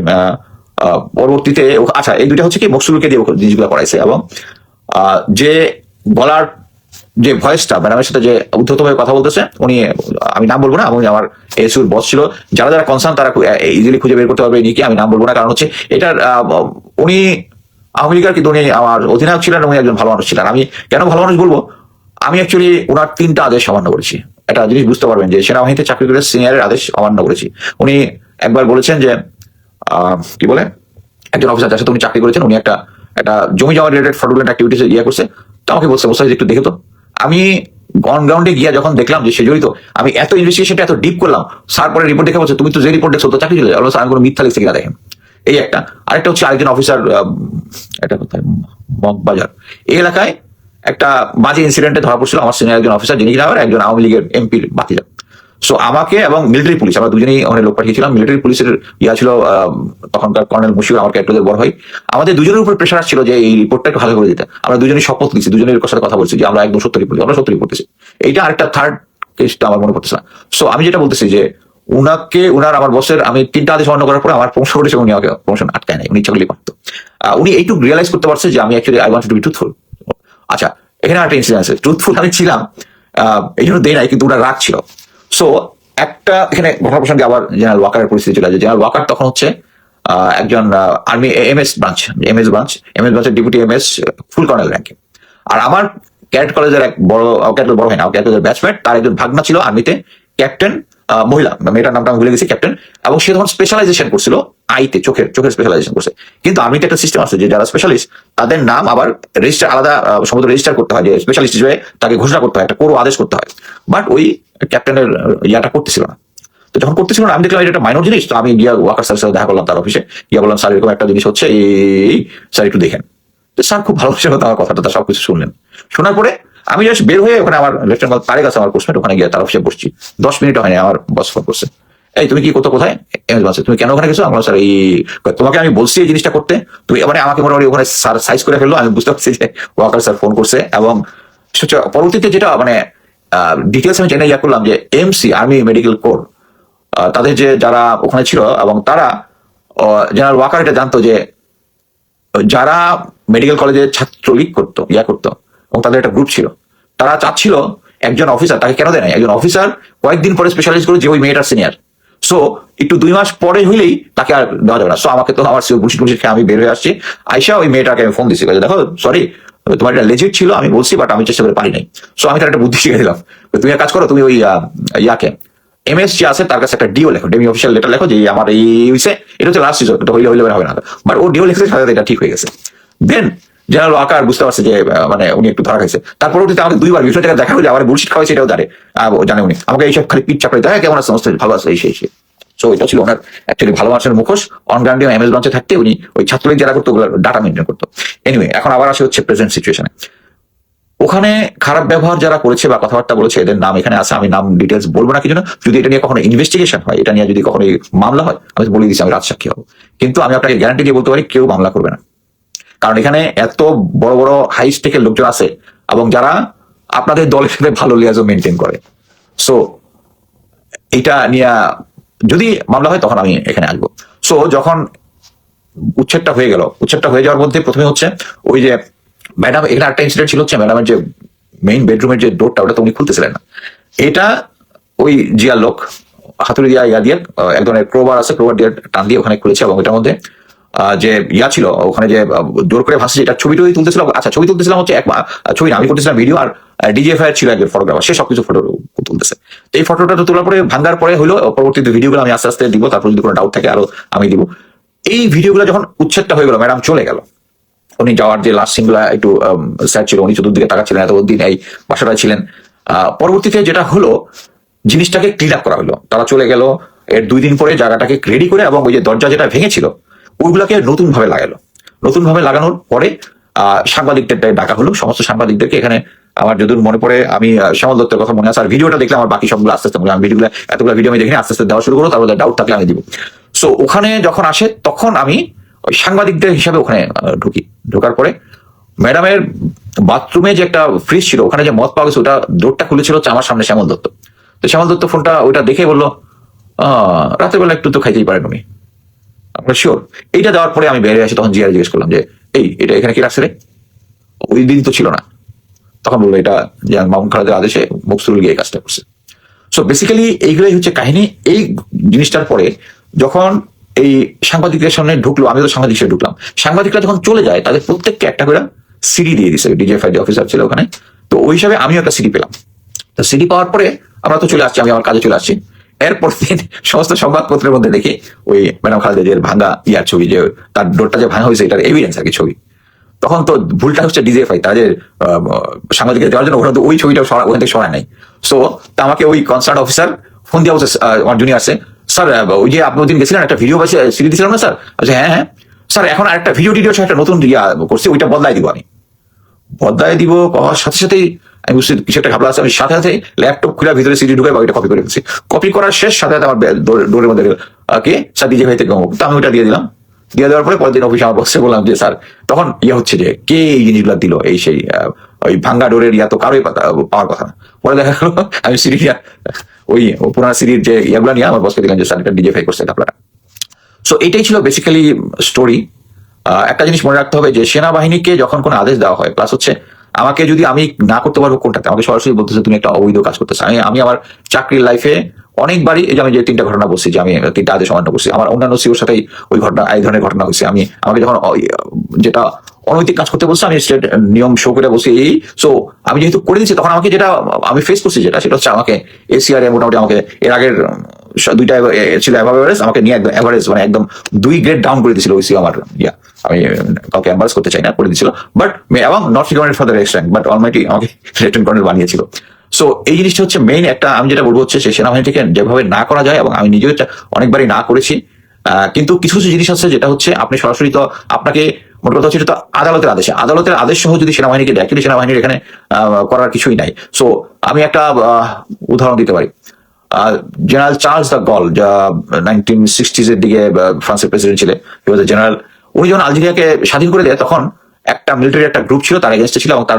পরবর্তীতে আচ্ছা এই দুইটা হচ্ছে কি মকসুলকে দিয়ে জিনিসগুলো করাইছে, এবং যে গলার যে ভয়েসটা ম্যাডামের সাথে যে উদ্ধতভাবে কথা বলতেছে উনি, আমি নাম বলবো না, উনি আমার এসিউর বস ছিল, যারা যারা কনসার্ন তারা ইজিলি খুঁজে বের করতে পারবে নিকি, আমি নাম বলবো না, কারণ হচ্ছে এটার উনি আওয়ামী লীগের কিন্তু উনি আমার অধিনায়ক ছিলেন, উনি একজন ভালো মানুষ ছিলেন। আমি কেন ভালো মানুষ বলবো, আমি অ্যাকচুয়ালি ওনার 3টা আদেশ অমান্য করেছি। একটা জিনিস বুঝতে পারবেন যে সেনাবাহিনীতে চাকরি করে সিনিয়রের আদেশ অমান্য করেছি। উনি একবার বলেছেন যে কি বলে, একজন অফিসার যার সাথে উনি চাকরি করেছেন, উনি একটা একটা জমি জমা রিলেটেড ফ্রডুলেন্ট অ্যাক্টিভিটিস ইয়ে করছে, তো আমাকে বলছে মোস্তাফিজ একটু দেখে তো। আমি অন গ্রাউন্ডে গিয়ে যখন দেখলাম যে সে জড়িত, আমি এত ইনভেস্টিগেশনটা এত ডিপ করলাম, স্যার পরে রিপোর্ট দেখে বলছে তুমি তো যে রিপোর্ট দেখছো তো চাকরি চলে যাবে, আমি কোনো মিথ্যা লিখছে কিনা দেখেন। এই একটা। আরেকটা হচ্ছে আরেকজন অফিসার, এটা কোথায়, মগবাজার এই এলাকায় একটা বাজে ইনসিডেন্টে ধরা পড়ছিল আমার সিনিয়র একজন অফিসার, যিনি কিনা একজন আওয়ামী লীগের এমপির বাতিজা। সো আমাকে এবং মিলিটারি পুলিশ, আমরা দুজনেই ওখানে লোক পাঠিয়েছিলাম, মিলিটারি পুলিশের ইয়া ছিল তখনকার কর্নেল মুশিউর, আমার ক্যাপ্টেনের বড় ভাই, আমাদের দুজনের উপর প্রেশার আসছিল যে এই রিপোর্টটা একটু ভালো করে দিতে। আমরা দুজনেই শপথ দিচ্ছি, দুজনের সাথে কথা বলছি যে আমরা একদম সত্য রিপোর্ট, আমরা সত্য রিপোর্ট দিচ্ছি। এইটা আরেকটা থার্ড কেসটা আমার মনে পড়তেছে না। সো আমি যেটা বলতেছি যে উনাকে, উনার আমার বসের আমি 3টা আদেশ অমান্য করার পরে আমার প্রমোশন করেছে, উনি আমাকে প্রমোশন আটকায় নাই, উনি ইচ্ছা করলেই পারতো। উনি এইটুকু রিয়েলাইজ করতে পারছে যে আমি actually I want to B truthful. আচ্ছা এখানে একটা ইনসিডেন্ট আছে, ট্রুথফুল আমি ছিলাম এই জন্য দেই নাই, কিন্তু ওটা রাগ ছিল। সো একটা এখানে ঘটনা প্রসঙ্গে আবার জেনারেল ওয়াকারের পরিস্থিতি চলে আসে। জেনারেল ওয়াকার তখন হচ্ছে একজন আর্মি এমএস ব্রাঞ্চের ডিপুটি এমএস ফুল কর্নেল র্যাঙ্কে। আর আমার ক্যাডেট কলেজের এক বড়, ক্যাডেট বড় হয় না, ক্যাডেট কলেজের ব্যাচমেট, তার একজন ভাগনা ছিল আর্মিতে ক্যাপ্টেন, মহিলা, মেয়েটার নামটা আমি ভুলে গেছি, ক্যাপ্টেন, এবং সে তখন স্পেশালাইজেশন করছিল আইতে, চোখের স্পেশালাইজেশন করছে। কিন্তু আর্মিতে একটা সিস্টেম আছে যে যারা স্পেশালিস্ট তাদের নাম আবার রেজিস্টার আলাদা সমুদ্র রেজিস্টার করতে হয়, যে স্পেশালিস্ট হিসেবে তাকে ঘোষণা করতে হয়, একটা কোনো আদেশ করতে হয়। বাট ওই ক্যাপ্টেনের ইয়াটা করতেছিল না। তো যখন করতেছিল না, আমি দেখলাম এটা একটা মাইনর জিনিস, তো আমি গিয়া ওয়াকার স্যারের সাথে দেখা করলাম তার অফিসে, গিয়া বললাম স্যার এরকম একটা জিনিস হচ্ছে, এই স্যার একটু দেখেন। তো স্যার খুব ভালোবাসে হতো আমার কথাটা, সবকিছু শুনলেন। শোনার পরে আমি জাস্ট বের হয়ে ওখানে আমার লেফটেন্যান্ট তারেক আছে আমার পোস্টমেট, ওখানে গিয়ে তার অফিসে বসছি। 10 মিনিট হয়নি, আমার বস ফোন করছে, এই তুমি কি করতো, কোথায় তুমি কেন ওখানে গেছো? আমরা স্যার এই তোমাকে আমি বলছি এই জিনিসটা করতে, তুমি মানে আমাকে মোটামুটি ওখানে স্যার সাইজ করে ফেললো। আমি বুঝতে পারছি যে ওয়াকার স্যার ফোন করছে, এবং পরবর্তীতে যেটা মানে ডিটেলস আমি জেনে ইয়া করলাম যে এমসি আর্মি মেডিকেল কোর তাদের যে যারা ওখানে ছিল, এবং তারা জেনারেল ওয়াকার এটা জানতো যে যারা মেডিকেল কলেজে ছাত্রলীগ করতো এবং তাদের একটা গ্রুপ ছিল, তারা চাচ্ছিল একজন অফিসার, তাকে কেন দেয় নাই, একজন অফিসার কয়েকদিন পরে স্পেশালাইজ করে যে ওই মেয়েটার সিনিয়র, সো একটু 2 মাস পরে হইলেই তাকে আর দেওয়া যাবে না। সো আমাকে তো আমার বুলশিট খেয়ে আমি বের হয়ে আসছি, আইসা ওই মেয়েটাকে আমি ফোন দিচ্ছি, দেখো সরি তোমার এটা লেজিট ছিল, আমি বলছি, বাট আমি চেষ্টা করে পারি নাই। সো আমি তার একটা বুদ্ধি শিখে দিলাম, তুমি এক কাজ করো, তুমি ওই ইয়াকে এমএস যে আছে তার কাছে একটা ডিও লেখো, ডেমি অফিসিয়াল লেটার লেখো যে আমার এই হয়েছে, এটা হচ্ছে লাস্ট সিজন, এটা হইলে হবে না, বাট ও ডিও লিখছে, সাথে এটা ঠিক হয়ে গেছে। দেন জেনারেল ওয়াকার বুঝতে পারছে যে মানে উনি একটু ধরা খাইছে। তারপর আমাকে 2বার বিভিন্ন জায়গায় দেখা হলে আমার বুলশিট খাওয়াইছে, এটাও জানে উনি আমাকে এইসব খালি পিঠ চাপড়ে দেয়, কেমন আছে সমস্ত ভালো আছে এই সেই। সো এটা ছিল ওনার অ্যাকচুয়ালি ভালো মানুষের মুখোশ। অন গ্রাউন্ডে এমএস ব্রাঞ্চে থাকতে উনি ওই ছাত্রলীগ যারা করতো ওগুলো ডাটা মেনটেন করতো। এনিওয়ে এখন আবার আসে হচ্ছে প্রেজেন্ট সিচুয়েশনে, ওখানে খারাপ ব্যবহার যারা করেছে বা কথাবার্তা বলেছে এদের নাম এখানে আছে, আমি নাম ডিটেলস বলবো না, কি জন্য, যদি এটা নিয়ে কখনো ইনভেস্টিগেশন হয়, এটা নিয়ে যদি কখনো মামলা হয়, আমি বলে দিচ্ছি আমি রাজসাক্ষী হবো। কিন্তু আমি আপনাকে গ্যারান্টি দিয়ে বলতে পারি কেউ মামলা করবে না, কারণ এখানে এত বড় বড় হাই স্টেকের লোকজন আছে এবং যারা আপনাদের দলের সাথে ভালো লিয়াজও মেনটেন করে। সো এটা নিয়ে যদি মামলা হয় তখন আমি এখানে আসবো। সো যখন উচ্ছেদটা হয়ে যাওয়ার মধ্যে প্রথমে হচ্ছে ওই যে ম্যাডাম, এখানে একটা ইনসিডেন্ট ছিল হচ্ছে ম্যাডামের যে মেইন বেডরুমের যে ডোরটা, ওটা তো উনি খুলতেছিলেন না, এটা ওই জিয়ার লোক হাতুড়ি দিয়া ইয়া দিয়ে এক ধরনের ক্রোবার আছে, ক্রোবার দিয়ে টান দিয়ে ওখানে খুলেছে, এবং এটার মধ্যে যে ইয়া ছিল ওখানে যে জোর করে ভাসছে, এটা ছবি তুলতেছিল। আচ্ছা ছবি তুলতেছিলাম হচ্ছে ছবি না, আমি করতেছিলাম ভিডিও, আর ডিজিএফআই ছিল একজন ফটোগ্রাফার, সে সবকিছু ফটো তুলতেছে। তো এই ফটোটা তোলার পরে ভাঙ্গার পরে হলো, পরবর্তীতে ভিডিওগুলো আমি আস্তে আস্তে দিব, তারপর যদি কোনো ডাউট থাকে আরো আমি দিব। এই ভিডিওগুলো যখন উচ্ছেদটা হয়ে গেল, ম্যাডাম চলে গেল, উনি যাওয়ার যে লাস্ট সিনগুলো একটু স্যাড ছিল, উনি চতুর্দিকে তাকাচ্ছিলেন, এতদিন এই বাসাটায় ছিলেন। পরবর্তীতে যেটা হলো, জিনিসটাকে ক্লিন আপ করা হলো, তারা চলে গেল, এর 2 দিন পরে জায়গাটাকে রেডি করে, এবং ওই যে দরজা যেটা ভেঙেছিল ওইগুলাকে নতুন ভাবে লাগানোর পরে সাংবাদিকদের ডাকা হলো, সমস্ত সাংবাদিকদেরকে। এখানে আমার যদি মনে পড়ে, আমি শ্যামল দত্তের কথা মনে আছে, আর ভিডিওটা দেখলে আমার বাকি সবগুলো আস্তে আস্তে আমি ভিডিওগুলো এতগুলো ভিডিও আমি দেখিনি, আস্তে আস্তে দেওয়া শুরু করবো, তারপর ডাউট থাকলে আমি দিব। সো ওখানে যখন আসে তখন আমি ওই সাংবাদিকদের হিসাবে ওখানে ঢোকার পরে ম্যাডামের বাথরুমে যে একটা ফ্রিজ ছিল, ওখানে যে মদ পাওয়া গেছে, ওটা ডোরটা খুলেছিল হচ্ছে আমার সামনে শ্যামল দত্ত। তো শ্যামল দত্ত ফোনটা ওইটা দেখে বললো, রাতের বেলা একটু তো খাইতেই পারেন উনি, আমরা শিওর। এইটা দেওয়ার পরে আমি বেরিয়ে আসি, তখন জিয়ারে জিজ্ঞেস করলাম যে এটা এখানে কি রাখছে রে? ওই দিন তো ছিল না। তখন বললো এটা যে মামুন খালেদের আদেশে মকসুদুল গিয়ে এই কাজটা করছে। সো বেসিক্যালি এইগুলাই হচ্ছে কাহিনী। এই জিনিসটার পরে যখন এই সাংবাদিকদের সামনে ঢুকলো, আমি তো সাংবাদিক হিসেবে ঢুকলাম, সাংবাদিকরা যখন চলে যায় তাদের প্রত্যেককে একটা করে সিডি দিয়ে দিছে, ডিজিএফআই অফিসার ছিল ওখানে। তো ওই হিসাবে আমিও একটা সিডি পেলাম। তো সিডি পাওয়ার পরে আমরা তো চলে আসছি, আমি আমার কাজে চলে আসছি। এরপর দিন সমস্ত সংবাদপত্রের মধ্যে দেখি ওই ম্যাডাম খালেদের ভাঙ্গা ইয়ার ছবি, যে তার ডোরটা যে ভাঙা হয়েছে এটার এভিডেন্স আর কি ছবি। তখন তো ভুলটা হচ্ছে ডিজিএফআই, তারা যে সাংবাদিকদের দেওয়ার জন্য ওখানে তো ওই ছবিটা ওখান থেকে সরায় নাই। সো তা আমাকে ওই কনসার্ন অফিসার ফোন দিয়ে বলছে, আমার জুনিয়র আছে, স্যার ওই যে আপনি ওদিন গেছিলেন একটা ভিডিও সিডি দিয়েছিলাম না স্যার? আচ্ছা হ্যাঁ হ্যাঁ স্যার, এখন আরেকটা ভিডিও একটা নতুন করছি, ওইটা বদলাই দিব। আমি বদলাই দিব পাওয়ার সাথে সাথেই আমি বুঝছি কিছু একটা ঘাবলা আছে। আমি সাথে সাথে ল্যাপটপ খুলে ভিতরে সিডি ঢুকে ওইটা কপি করে ফেলছি। কপি করার শেষ সাথে সাথে আমার ডোরের মধ্যে কে স্যার ডিজে ভাই থেকে, তো আমি ওইটা দিয়ে দিলাম। দিয়ে দেওয়ার পরে পরের দিন অফিসে আমার বসে বললাম যে স্যার, তখন হচ্ছে যে কে এই জিনিসগুলো দিল, এই সেই ওই ভাঙ্গা ডোরের তো কারোই পাওয়ার কথা না। পরে দেখা গেল আমি সিডি ওই পুরানা সিডির যে ইয়াগুলো নিয়ে আমার বসকে দিলাম যে স্যার এটা ডিজিফাই করছে আপনারা। সো এটাই ছিল বেসিক্যালি স্টোরি। একটা জিনিস মনে রাখতে হবে যে সেনাবাহিনীকে যখন কোনো আদেশ দেওয়া হয়, প্লাস হচ্ছে আমাকে যদি আমি না করতে পারবো কোনটাতে, আমাকে সরাসরি বলতেছে তুমি একটা অবৈধ কাজ করতেছো। আমি আমার চাকরির লাইফে অনেকবারই এই যে আমি যে 3টা ঘটনা বলছি যে আমি 3টা আদেশ অমান্য করছি, আমার অন্যান্য সিওর সাথেই ওই ঘটনা এই ধরনের ঘটনা হয়েছে। আমাকে যখন যেটা অনৈতিক কাজ করতে বলছে আমি স্টেট নিয়ম শো করে বসি এই। সো আমি যেহেতু করে দিচ্ছি, তখন আমাকে যেটা আমি ফেস করছি সেটা হচ্ছে আমাকে এসিআর মোটামুটি আমাকে এর আগের 2টা ছিল এভারেজ, আমাকে নিয়ে একদম এভারেজ মানে একদম 2 গ্রেড ডাউন করে দিয়েছিল ওইসি আমার আমি কাউকে এম্বারেস করতে চাই না, করে দিয়েছিল। বাট এবং not recommended for the rest rank, but Almighty আমাকে লেফটেন্যান্ট কর্নেল বানিয়েছিল। সো এই জিনিসটা হচ্ছে মেইন একটা, আমি যেটা বলবো হচ্ছে সেনাবাহিনী থেকে যেভাবে না করা যায়, এবং আমি নিজেও অনেকবারই না করেছি। কিন্তু কিছু কিছু জিনিস আছে যেটা হচ্ছে আপনি সরাসরি তো আপনাকে মোট কথা হচ্ছে তো আদালতের আদেশ সহ যদি সেনাবাহিনীকে দেয়, কিন্তু সেনাবাহিনীর এখানে করার কিছুই নাই। সো আমি একটা উদাহরণ দিতে পারি। জেনারেল চার্লস দ্য গল, যা 1960s এর দিকে ফ্রান্সের প্রেসিডেন্ট ছিলেন, জেনারেল। উনি যখন আলজেরিয়াকে স্বাধীন করে দেয় তখন একটা মিলিটারি একটা গ্রুপ ছিল তার এগেনস্টে ছিল, এবং তার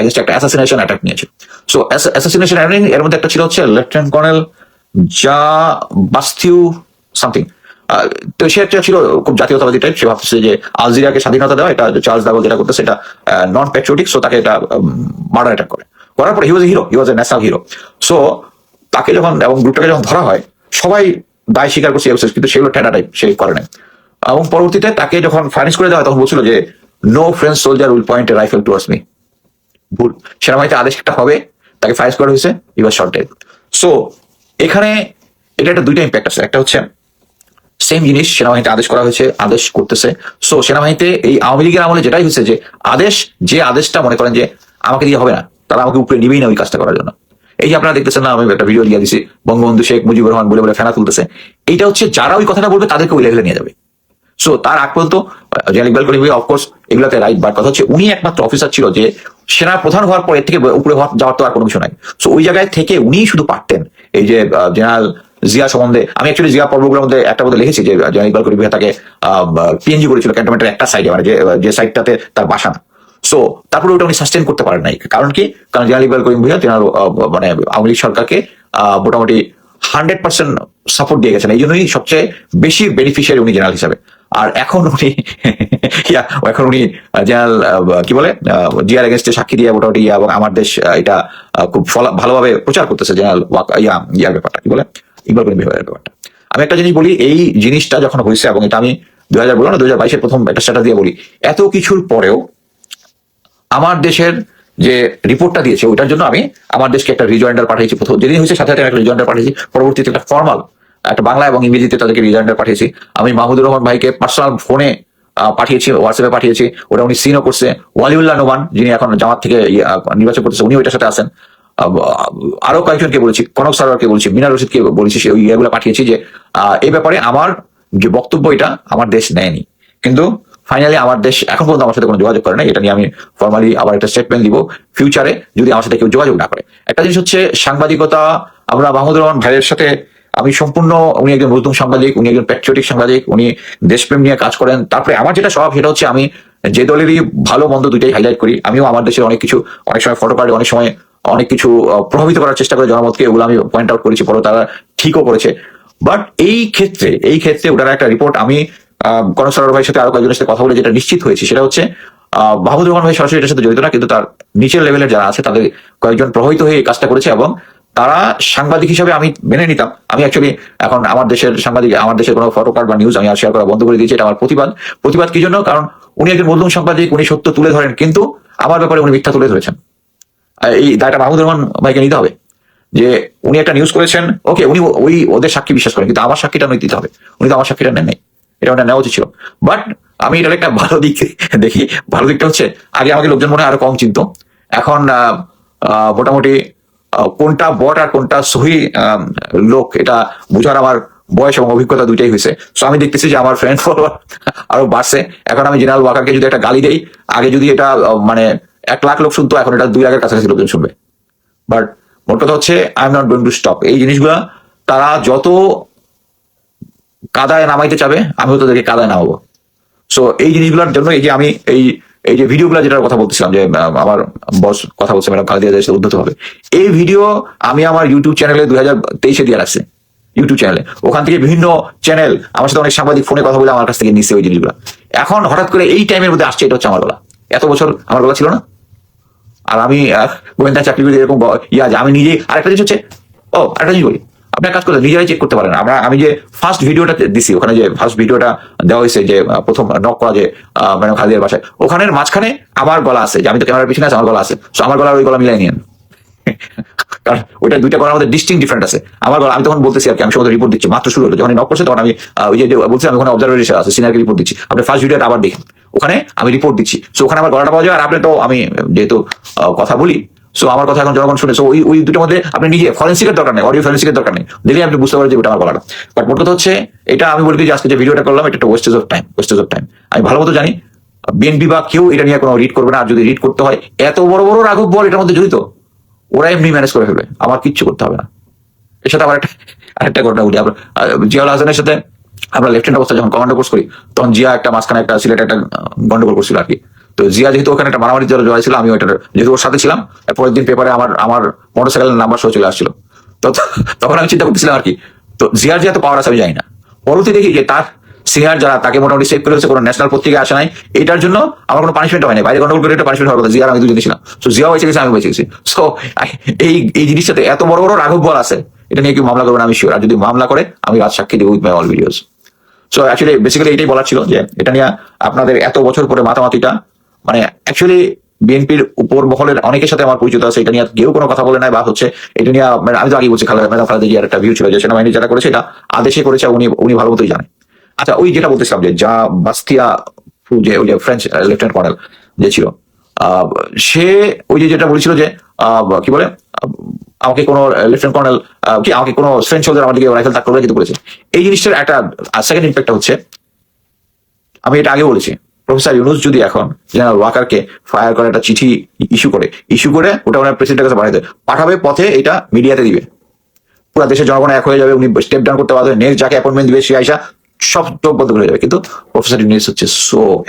এগেনস্টে একটা অ্যাসাসিনেশন অ্যাটাক নিয়েছিল। সো অ্যাসাসিনেশন এর মধ্যে একটা ছিল হচ্ছে লেফটেন্যান্ট কর্নেল জা বাস্তিউ সামথিং। তো সে একটা ছিল খুব জাতীয়তাবাদী টাইপ, সে ভাবছে যে আলজেরিয়াকে স্বাধীনতা দেওয়া, এটা চার্লস দ্য গল যেটা করতেছে এটা নন প্যাট্রিয়টিক। সো তাকে এটা মার্ডার অ্যাটাক করার পরে হি ওয়াজ এ ন্যাশনাল হিরো। সো তাকে যখন এবং গ্রুপটাকে যখন ধরা হয় সবাই দায় স্বীকার করছে, কিন্তু সেগুলো ঠেটা টাইপ সে করে নাই। এবং পরবর্তীতে তাকে যখন ফাইন্যান্স করে দেওয়া হয় তখন বলছিল যে no French soldier will point a rifle towards me. ভুল, সেনাবাহিনীতে আদেশ একটা হবে, তাকে ফাইন্যান্স করা হয়েছে, he was shot dead. So এখানে এটা একটা 2টা ইম্প্যাক্ট আছে। একটা হচ্ছে সেম জিনিস সেনাবাহিনীতে আদেশ করা হয়েছে, আদেশ করতেছে। সো সেনাবাহিনীতে এই আওয়ামী লীগের আমলে যেটাই হয়েছে যে যে আদেশটা মনে করেন যে আমাকে দিয়ে হবে না, তারা আমাকে উপরে নিবেই না ওই কাজটা করার জন্য। এই যে আপনারা দেখতেছেন না, আমি একটা ভিডিও দিয়ে দিছি, বঙ্গবন্ধু শেখ মুজিবুর রহমান বলে বলে ফেনা তুলতেছে। এইটা হচ্ছে যারা ওই কথাটা বলবে তাদেরকে ওই লেভেলে নিয়ে যাবে। সো তার আগ পর্যন্ত জেনারেল ইকবাল করিম অফকোর্স এগুলাতে রাইট, বাট কথা হচ্ছে উনি একমাত্র অফিসার ছিল যে সেনা প্রধান হওয়ার পর এর থেকে উপরে যাওয়ার তো আর কোনো কিছু নাই। সো ওই জায়গায় থেকে উনি শুধু পারতেন এই যে জেনারেল জিয়া সম্বন্ধে। আমি অ্যাকচুয়ালি জিয়া পর্বগুলোর মধ্যে একটা মধ্যে লিখেছি যে জেনারেল ইকবাল করিম তাকে পিএনজি করেছিল ক্যান্টনমেন্টের একটা সাইডে, মানে যে সাইডটাতে তার বাসা না। সো তারপরে ওটা উনি সাস্টেন করতে পারেন নাই। কারণ কি? কারণ জেনারেল ইকবাল করিম ভূঁইয়া মানে আওয়ামী লীগ সরকারকে মোটামুটি 100% সাপোর্ট দিয়ে গেছেন, এই জন্যই সবচেয়ে বেশি বেনিফিশিয়ারি উনি জেনারেল হিসাবে। আর এখন উনি জেনারেল কি বলে জিয়ার এগেনস্টে সাক্ষী দিয়ে মোটামুটি এবং আমার দেশ এটা খুব ভালোভাবে প্রচার করতেছে জেনারেল ইয়ার ব্যাপারটা, কি বলে ইকবাল করিম ভূঁইয়ার ব্যাপারটা। আমি একটা জিনিস বলি, এই জিনিসটা যখন হয়েছে, এবং এটা আমি 2000 বললাম না 2022-এর প্রথম একটা স্ট্যাটাস দিয়ে বলি, এত কিছুর পরেও আমার দেশের যে রিপোর্টটা দিয়েছে ওইটার জন্য আমি আমার দেশকে একটা রিজয়েন্ডার পাঠিয়েছি। প্রথম যেদিন হয়েছে সাথে সাথে একটা রিজয়েন্ডার পাঠিয়েছি, পরবর্তীতে একটা ফর্মাল একটা বাংলা এবং ইংরেজিতে তাদেরকে রিজয়েন্ডার পাঠিয়েছি। আমি মাহমুদুর রহমান ভাইকে পার্সোনাল ফোনে পাঠিয়েছি, হোয়াটসঅ্যাপে পাঠিয়েছি, ওটা উনি সিনও করছে। ওয়ালিউল্লাহ নোমান যিনি এখন জামাত থেকে নির্বাচন করতেছে উনি ওইটার সাথে আছেন। আরো কয়েকজনকে বলেছি, কনক সারোয়ারকে বলছি, মিনার রশিদকে বলেছি, ওই ইয়েগুলো পাঠিয়েছি যে এই ব্যাপারে আমার যে বক্তব্য এটা আমার দেশ নেয়নি। কিন্তু ফাইনালি আমার দেশ এখন পর্যন্ত আমার সাথে কোনো যোগাযোগ করে না। এটা নিয়ে আমি ফর্মালি আবার একটা স্টেটমেন্ট দিব ফিউচারে যদি আমার সাথে কেউ যোগাযোগ না করে। একটা জিনিস হচ্ছে সাংবাদিকতা, আমরা মাহমুদুর রহমান ভাইয়ের সাথে আমি সম্পূর্ণ, উনি একজন নতুন সাংবাদিক, উনি একজন প্যাট্রিয়টিক সাংবাদিক, উনি দেশপ্রেম নিয়ে কাজ করেন। তারপরে আমার যেটা স্বভাব সেটা হচ্ছে আমি যে দলেরই ভালো মন্দ দুইটাই হাইলাইট করি। আমিও আমার দেশের অনেক কিছু, অনেক সময় ফটো কার্ডে অনেক সময় অনেক কিছু প্রভাবিত করার চেষ্টা করে জনমতকে, ওগুলো আমি পয়েন্ট আউট করেছি, পরে তারা ঠিকও করেছে। বাট এই ক্ষেত্রে ওটার একটা রিপোর্ট আমি কনক সরোয়ার ভাইয়ের সাথে আরো কয়েকজনের সাথে কথা বলে যেটা নিশ্চিত হয়েছে সেটা হচ্ছে মাহমুদুর রহমান ভাই সরাসরি এটার সাথে জড়িত না, কিন্তু তার নিচের লেভেলের যারা আছে তাদের কয়েকজন প্রভাবিত হয়ে এই কাজটা করেছে, এবং তারা সাংবাদিক হিসাবে আমি মেনে নিতাম। আমি অ্যাকচুয়ালি এখন আমার দেশের সাংবাদিক, আমার দেশের কোনো ফটো কার্ড বা নিউজ আমি আর শেয়ার করা বন্ধ করে দিয়েছি। এটা আমার প্রতিবাদ কি জন্য? কারণ উনি একজন মজলুম সাংবাদিক, উনি সত্য তুলে ধরেন, কিন্তু আমার ব্যাপারে উনি মিথ্যা তুলে ধরেছেন। এই দায়টা মাহমুদুর রহমান ভাইকে নিতে হবে যে উনি একটা নিউজ করেছেন, ওকে, উনি ওদের সাক্ষী বিশ্বাস করেন, কিন্তু আমার সাক্ষীটা নিতে হবে। উনি তো আমার সাক্ষীটা নেন নাই, এটা ওটা নেওয়া উচিত ছিল। বাট আমি এটার একটা ভালো দিক দেখি। ভালো দিকটা হচ্ছে আগে আমাকে লোকজন মনে হয় আরো কম চিনতো, এখন মোটামুটি কোনটা বট আর কোনটা সহি লোক এটা বোঝার আমার বয়স এবং অভিজ্ঞতা দুইটাই হয়েছে। সো আমি দেখতেছি যে আমার ফ্রেন্ড ফলোয়ার আরো বাড়ছে। এখন আমি জেনারেল ওয়াকারকে যদি একটা গালি দেই, আগে যদি এটা মানে 1 লাখ লোক শুনতো, এখন এটা 2 লাখের কাছাকাছি লোকজন শুনবে। বাট মোট কথা হচ্ছে I am not going to stop. এই জিনিসগুলা তারা যত কাদায় নামাইতে চাবে, আমিও তাদেরকে কাদায় নামাবো। সো এই জিনিসগুলোর জন্য এই যে আমি এই যে ভিডিওগুলো যেটার কথা বলতেছিলাম যে আমার বস কথা বলছে ম্যাডাম কাল দিয়ে যাচ্ছে উদ্ধত হবে, এই ভিডিও আমি আমার ইউটিউব চ্যানেলে 2023-এ দিয়ে রাখছি। ইউটিউব চ্যানেলে ওখান থেকে বিভিন্ন চ্যানেল আমার সাথে অনেক সাংবাদিক ফোনে কথা বলে আমার কাছ থেকে নিচ্ছে ওই জিনিসগুলো। এখন হঠাৎ করে এই টাইমের মধ্যে আসছে, এটা হচ্ছে আমার গলা। এত বছর আমার গলা ছিল না। আর আমি গোয়েন্দা চাকরি করে এরকম আমি নিজে আরেকটা জিনিস হচ্ছে, আরেকটা জিনিস বলি, আপনার কাজ করতে নিজেরাই চেক করতে পারেন। আমি যে ফার্স্ট ভিডিওটা দিছি, ওখানে যে ফার্স্ট ভিডিওটা দেওয়া হয়েছে যে প্রথম নক করা যে ম্যাডাম খাদিয়ার বাসায়, ওখানের মাঝখানে আমার গলা আছে, যে আমি তো ক্যামেরার পিছনে আছে, আমার গলা আছে। সো আমার গলা ওই গলা মিলাই নিয়েন, কারণ ওইটা দুইটা গলার মধ্যে ডিস্টিংক্ট ডিফারেন্ট আছে। আমার গলা আমি তখন বলতেছি আর কি, আমি সময় রিপোর্ট দিচ্ছি, মাত্র শুরু হলো যখন নক করছে, তখন আমি ওই যে বলছি আমি ওখানে অবজারভার আছে, সিনিয়রকে রিপোর্ট দিচ্ছি। আপনি ফার্স্ট ভিডিওটা আবার দেখেন, ওখানে আমি রিপোর্ট দিচ্ছি। সো ওখানে আমার গলাটা পাওয়া যায়। আর আপনি তো আমি যেহেতু কথা বলি, সো আমার কথা এখন জনগণ শুনে। সো ওই দুটোর মধ্যে আপনি নিজে ফরেন্সিকের দরকার নেই, অডিও ফরেন্সিকের দরকার নেই, দেখলে আপনি বুঝতে পারেন যে ওটা আমার গলাটা। বাট মোট কথা হচ্ছে এটা আমি বলি যে আজকে যে ভিডিওটা করলাম এটা একটা ওয়েস্টেজ অফ টাইম। আমি ভালো মতো জানি বিএনপি বা কেউ এটা নিয়ে কোনো রিড করবে না। আর যদি রিড করতে হয়, এত বড় বড় রাঘব বল এটার মধ্যে জড়িত, ওরা এমনি ম্যানেজ করে ফেলবে, আমার কিচ্ছু করতে হবে না। এর সাথে আবার আরেকটা ঘটনা বলি। জিয়াউল হাসানের সাথে আমরা লেফটেন্যান্ট অবস্থায় যখন কমান্ডো কোর্স করি, তখন জিয়া একটা মাঝখানে একটা সিলেটে একটা গন্ডগোল করছিল আর কি। তো জিয়া যেহেতু ওখানে একটা মারামারি জড়াই ছিল, আমি ওইটার যেহেতু ওর সাথে ছিলাম, পরের দিন পেপারে আমার মোটরসাইকেলের নাম্বার সহ চলে আসছিল। তো তখন আমি চিন্তা করতেছিলাম আর কি, তো জিয়ার যে এত পাওয়ার আছে আমি জানি না। পরবর্তী দেখি যে তার সিনিয়র যারা তাকে মোটামুটি সেভ করে হচ্ছে, কোনো ন্যাশনাল পত্রিকা আসে নাই, এটার জন্য আমার কোনো পানিশমেন্ট হয় নাই। বাইরে গন্ডগোল করে একটা পানিশমেন্ট হওয়ার কথা, জিয়ার আমি দুজনে ছিলাম। সো জিয়াও বেঁচে গেছে, আমি বেঁচে গেছি। সো এই জিনিসটাতে এত বড় বড় রাঘব বল আছে, এটা নিয়ে কেউ মামলা করবে না আমি শিওর। আর যদি মামলা করে, আমি রাজ সাক্ষী দেবো with my all videos. So actually basically এটাই বলার ছিল যে এটা নিয়ে আপনাদের এত বছর পরে মাতামাতিটা, মানে অ্যাকচুয়ালি বিএনপির উপর মহলের অনেকের সাথে আমার পরিচিত আছে, এটা নিয়ে কেউ কোনো কথা বলে নাই। বা হচ্ছে এটা নিয়ে আমি তো আগেই বলছি, ম্যাডাম খালেদা জিয়ার একটা ভিউ ছিল যে সেনাবাহিনী যারা করেছে এটা আদেশে করেছে, উনি ভালো মতোই জানে। আচ্ছা, ওই যেটা বলতেছিলাম যে যা বাস্তিয়া যে ওই যে ফ্রেঞ্চ লেফটেন্যান্ট কর্নেল যে ছিল, সে ওই যে যেটা বলেছিল যে কি বলে আমাকে কোনো লেফটেন্যান্ট কর্নেল কি আমাকে কোনো ফ্রেঞ্চ সোলজার আমার দিকে রাইফেল তাক করে কিন্তু করেছে। এই জিনিসটার একটা সেকেন্ড ইম্প্যাক্টটা হচ্ছে, আমি এটা আগে বলেছি, প্রফেসর ইউনুস যদি এখন জেনারেল ওয়াকারকে ফায়ার করে একটা চিঠি ইস্যু করে ওটা ওনার প্রেসিডেন্টের কাছে পাঠাবে, পথে এটা মিডিয়াতে দিবে, পুরো দেশের জনগণ এক হয়ে যাবে, উনি স্টেপ ডাউন করতে পারবে, নেক্সট যাকে অ্যাপয়েন্টমেন্ট দিবে সে আইসা সব চোখ বন্ধ হয়ে যাবে। কিন্তু প্রফেসর ইউনুস হচ্ছে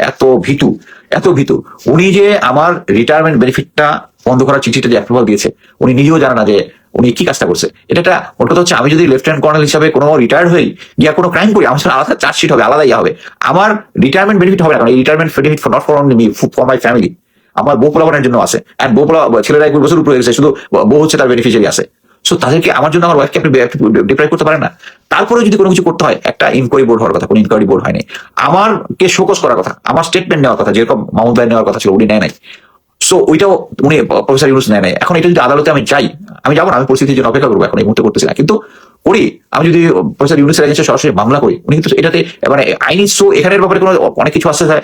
এত ভীতু, উনি যে আমার রিটায়ারমেন্ট বেনিফিটটা বন্ধ করার চিঠিটা যে অ্যাপ্রুভাল দিয়েছে, উনি নিজেও জানে না যে উনি কি কাজটা করছে। এটা ওর কথা হচ্ছে, আমি যদি লেফটেন্যান্ট কর্নেল হিসাবে কোনো রিটায়ার্ড হই, গিয়া কোনো ক্রাইম করি, আমার সাথে আলাদা চার্জশিট হবে, আলাদা হবে, আমার রিটায়ারমেন্ট বেনিফিট হবে না। কারণ এই retirement benefit not for only me, for my family, আমার বউ পোলাপানের জন্য আছে। অ্যান্ড বউ পোলা ছেলেরা 1 বছর উপরে গেছে, শুধু বউ হচ্ছে তার বেনিফিশিয়ারি আছে। সো তাদেরকে, আমার জন্য আমার ওয়াইফকে আপনি ডিপ্রাইভ করতে পারেন না। তারপরে যদি কোনো কিছু করতে হয়, একটা ইনকোয়ারি বোর্ড হওয়ার কথা, কোনো ইনকোয়ারি বোর্ড হয়নি। আমারকে শোকজ করার কথা, আমার স্টেটমেন্ট নেওয়ার কথা, যেরকম মাহমুদ ভাই নেওয়ার কথা ছিল, উনি নেয় নাই। সো ওইটাও উনি প্রফেসর ইউনুস নেয় নাই। এখন এটা যদি আদালতে আমি যাই, আমি যাবো না, আমি পরিস্থিতির জন্য অপেক্ষা করবো, এখন এই মুহূর্তে করতেছি না। কিন্তু করি, আমি যদি প্রফেসর ইউনুসের এগেইনস্টে সরাসরি মামলা করি, উনি কিন্তু এটাতে মানে আইনি, সো এখানের ব্যাপারে কোনো অনেক কিছু আসতে থাকে,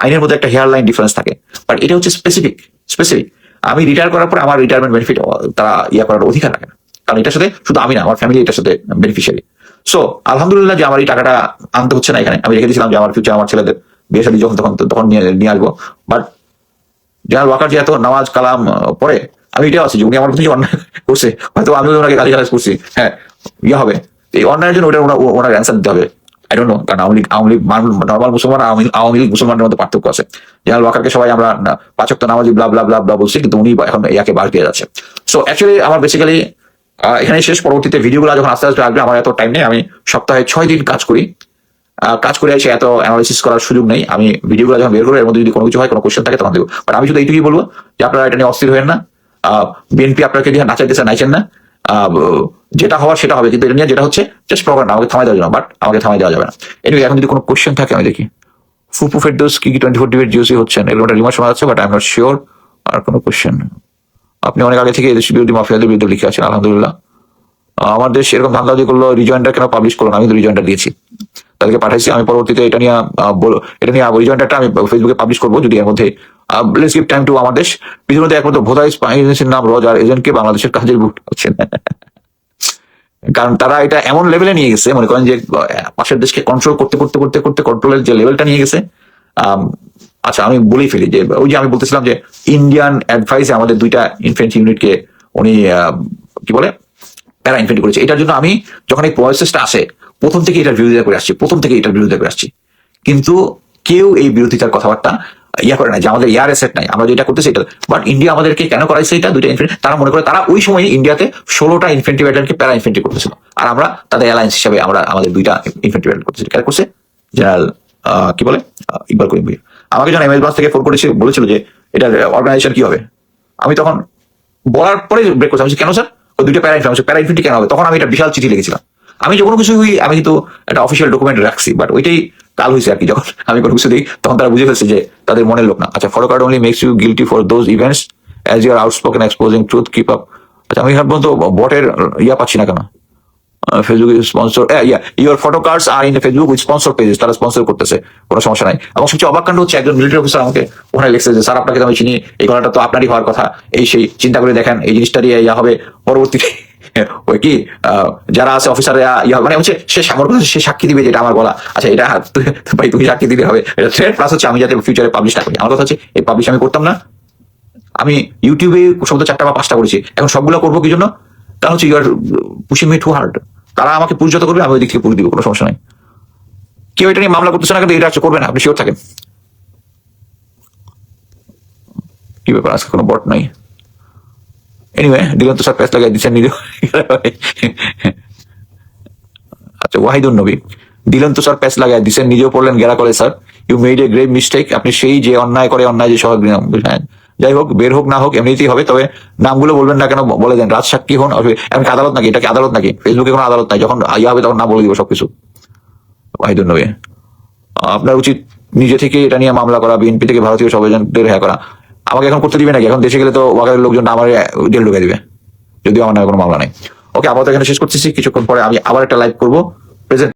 আইনের মধ্যে একটা হেয়ার লাইন ডিফারেন্স থাকে। বাট এটা হচ্ছে স্পেসিফিক। আমি রিটায়ার করার পর আমার রিটায়ারমেন্ট বেনিফিট তারা করার অধিকার রাখে না, কারণ এটার সাথে শুধু আমি না, আমার ফ্যামিলি এটার সাথে বেনিফিশিয়ারি। সো আলহামদুলিল্লাহ যে আমার এই টাকাটা আনতে হচ্ছে না এখানে। আমি রেখে দিয়েছিলাম যে আমার ফিউচার, আমার ছেলেদের বিয়ে শাদী তখন নিয়ে আসবো। বাট জেনারেল ওয়াকার যে এত নামাজ কালাম পরে, আমি এটাও আছি যে উনি আমার প্রতি অন্যায় করছে, হয়তো আমি ওনাকে গালিগালাজ করছি, হ্যাঁ হবে, এই অন্যায়ের জন্য ওটা ওনার অ্যান্সার দিতে হবে। আই ডোন্ট নো, কারণ আওয়ামী লীগ নর্মাল মুসলমান, আওয়ামী লীগ মুসলমানের মধ্যে পার্থক্য আছে। জেনারেল ওয়াকারকে সবাই আমরা 5 ওয়াক্ত নামাজি ব্লা ব্লা ব্লা ব্লা বলছি, কিন্তু উনি এখন ইয়াকে বাস দিয়ে যাচ্ছে। সো অ্যাকচুয়ালি আমার বেসিক্যালি এখানে শেষ। পরবর্তীতে ভিডিওগুলো যখন আস্তে আস্তে আসবে, আমার এত টাইম নেই, আমি সপ্তাহে 6 দিন কাজ করি। কাজ করে এসে এত অ্যানালাইসিস করার সুযোগ নেই। আমি ভিডিওগুলো যখন বের করবো, এর মধ্যে যদি কোনো কিছু হয়, কোনো কোশ্চেন থাকে, তখন দেবো। বাট আমি শুধু এইটুকুই বলবো যে আপনারা এটা নিয়ে অস্থির হবেন না। বিএনপি আপনাকে দিয়ে নাচাইতেছে, নাইছেন না। আহ, যেটা হওয়ার সেটা হবে, কিন্তু এটা নিয়ে যেটা হচ্ছে জাস্ট প্রবলেম, আমাকে থামাই দেওয়ার জন্য। বাট আমাকে থামাই দেওয়া যাবে না। এনিওয়ে, এখন যদি কোনো কোশ্চেন থাকে আমি দেখি। ফুপু ফেরদৌস কি 24 ডিবেট জিওসি হচ্ছেন, এরকম একটা রিমার শোনা যাচ্ছে, but I am not sure. আর কোনো কোশ্চেন? আপনি অনেক আগে থেকে এদেশ বিরোধী মাফিয়াদের বিরুদ্ধে লিখে আছেন, আলহামদুলিল্লাহ। আমার দেশ এরকম ধান্দাবাজি করলো, রিজয়েন্টার কেন পাবলিশ করলো না? আমি তো রিজয়েন্টার দিয়েছি, তাদেরকে পাঠাইছি। আমি পরবর্তীতে এটা নিয়ে রিজয়েন্টারটা আমি ফেসবুকে পাবলিশ করবো, যদি এর মধ্যে লেটস গিভ টাইম টু আমার দেশ। পৃথিবীর একমাত্র ভোদাই স্পাই এজেন্সির নাম রজার এজেন্টকে বাংলাদেশের কাজের বুক হচ্ছে না। কারণ তারা এটা এমন লেভেলে নিয়ে গেছে, মনে করেন যে পাশের দেশকে কন্ট্রোল করতে করতে করতে করতে কন্ট্রোলের যে লেভেলটা নিয়ে গেছে। আচ্ছা, আমি বলেই ফেলি যে ওই যে আমি বলতেছিলাম যে ইন্ডিয়ান অ্যাডভাইসে আমাদের 2টা ইনফেন্ট্রি ইউনিটকে উনি কি বলে প্যারা ইনফেন্ট্রি করেছে। এটার জন্য আমি যখন এই প্রসেসটা আসে, প্রথম থেকে এটার বিরোধিতা করে আসছি, কিন্তু কেউ এই বিরোধিতার কথাবার্তা করে না, যে আমাদের এয়ার অ্যাসেট নাই, আমরা যেটা করতেছি এটা। বাট ইন্ডিয়া আমাদেরকে কেন করাইছে এটা? 2টা ইনফেন্ট্রি, তারা মনে করে তারা ওই সময় ইন্ডিয়াতে 16টা ইনফেন্ট্রি ব্যাটালিয়নকে প্যারা ইনফেন্ট্রি করতেছিল, আর আমরা তাদের অ্যালায়েন্স হিসাবে আমরা আমাদের 2টা ইনফেন্ট্রি ব্যাটালিয়ন করতেছি। কেন করছে? জেনারেল কি বলে ইকবাল করিম ভাই আমাকে যখন এমএস বাস থেকে ফোন করেছে, বলেছিল যে এটার অর্গানাইজেশন কি হবে। আমি তখন বলার পরে ব্রেক করছি, আমি কেন স্যার ওই 2টা প্যারা ইনফেন্ট্রি কেন হবে? তখন আমি একটা বিশাল চিঠি লিখেছিলাম। আমি যে কোনো কিছু আমি কিন্তু একটা অফিসিয়াল ডকুমেন্ট রাখছি, বাট ওইটাই কাল হয়েছে আর কি। যখন আমি কোনো কিছু দিই, তখন তারা বুঝে ফেলছে যে তাদের মনের লোক না। আচ্ছা, follow card only makes you guilty for those events as you are outspoken exposing truth, keep up. আচ্ছা, আমি এখন পর্যন্ত বটের পাচ্ছি না কেন? Facebook sponsor, your photo cards are in Facebook with sponsor pages, তারা স্পন্সর করতেছে, কোনো সমস্যা নাই। এবং সবচেয়ে অবাক কাণ্ড হচ্ছে, একজন মিলিটারি অফিসার আমাকে ওখানে লিখছে যে স্যার, আপনাকে তো আমি চিনি, এই ঘটনাটা তো আপনারই হওয়ার কথা, এই সেই চিন্তা করে দেখেন, এই জিনিসটারই হবে পরবর্তীতে। ওই কি যারা আছে অফিসাররা মানে হচ্ছে সে সামর কথা, সে সাক্ষী দিবে যেটা আমার বলা। আচ্ছা, এটা ভাই তুমি সাক্ষী দিতে হবে, এটা থ্রেড। প্লাস হচ্ছে আমি যাতে ফিউচারে পাবলিশ না করি। আমার কথা হচ্ছে এই পাবলিশ আমি করতাম না। আমি ইউটিউবে শব্দ 4টা বা 5টা করেছি, এখন সবগুলো করবো কি জন্য? কারণ হচ্ছে you are pushing me too hard. তারা আমাকে পুশ যত করবে, আমি ওই দিক থেকে পুশ দিব, কোনো সমস্যা নাই। কেউ এটা নিয়ে মামলা করতেছে না, কিন্তু এটা করবে না, আপনি শিওর থাকেন। কি ব্যাপার, আজকে কোনো বট নাই। এনিওয়ে, দিগন্ত স্যার প্যাচ লাগাই দিচ্ছেন নিজে। আচ্ছা, ওয়াহিদুন নবী, দিলেন তো স্যার প্যাচ লাগাই দিচ্ছেন, নিজেও পড়লেন গেরা করে sir. You made a grave mistake. আপনি সেই যে অন্যায় করে, অন্যায় যে সহজ। হ্যাঁ, যাই হোক, বের হোক না হোক এমনিতেই হবে। তবে নামগুলো বলবেন না কেন বলে দেন। রাজ সাক্ষী হন, এমনকি আদালত নাকি? এটা কি আদালত নাকি? ফেসবুকে কোনো আদালত নাই, যখন হবে তখন না বলে দিব সবকিছু। ওয়াহিদুন নবী, আপনার উচিত নিজে থেকে এটা নিয়ে মামলা করা, বিএনপি থেকে ভারতীয় সব এজেন্টদের হ্যাঁ করা। আমাকে এখন করতে দিবে নাকি? এখন দেশে গেলে তো ওয়াকারের লোকজন আমার জেল ঢুকে দিবে, যদিও আমার নামে কোনো মামলা নেই। ওকে, আপাতত এখানে শেষ করতেছি। কিছুক্ষণ পরে আমি আবার একটা লাইভ করবো। প্রেজেন্ট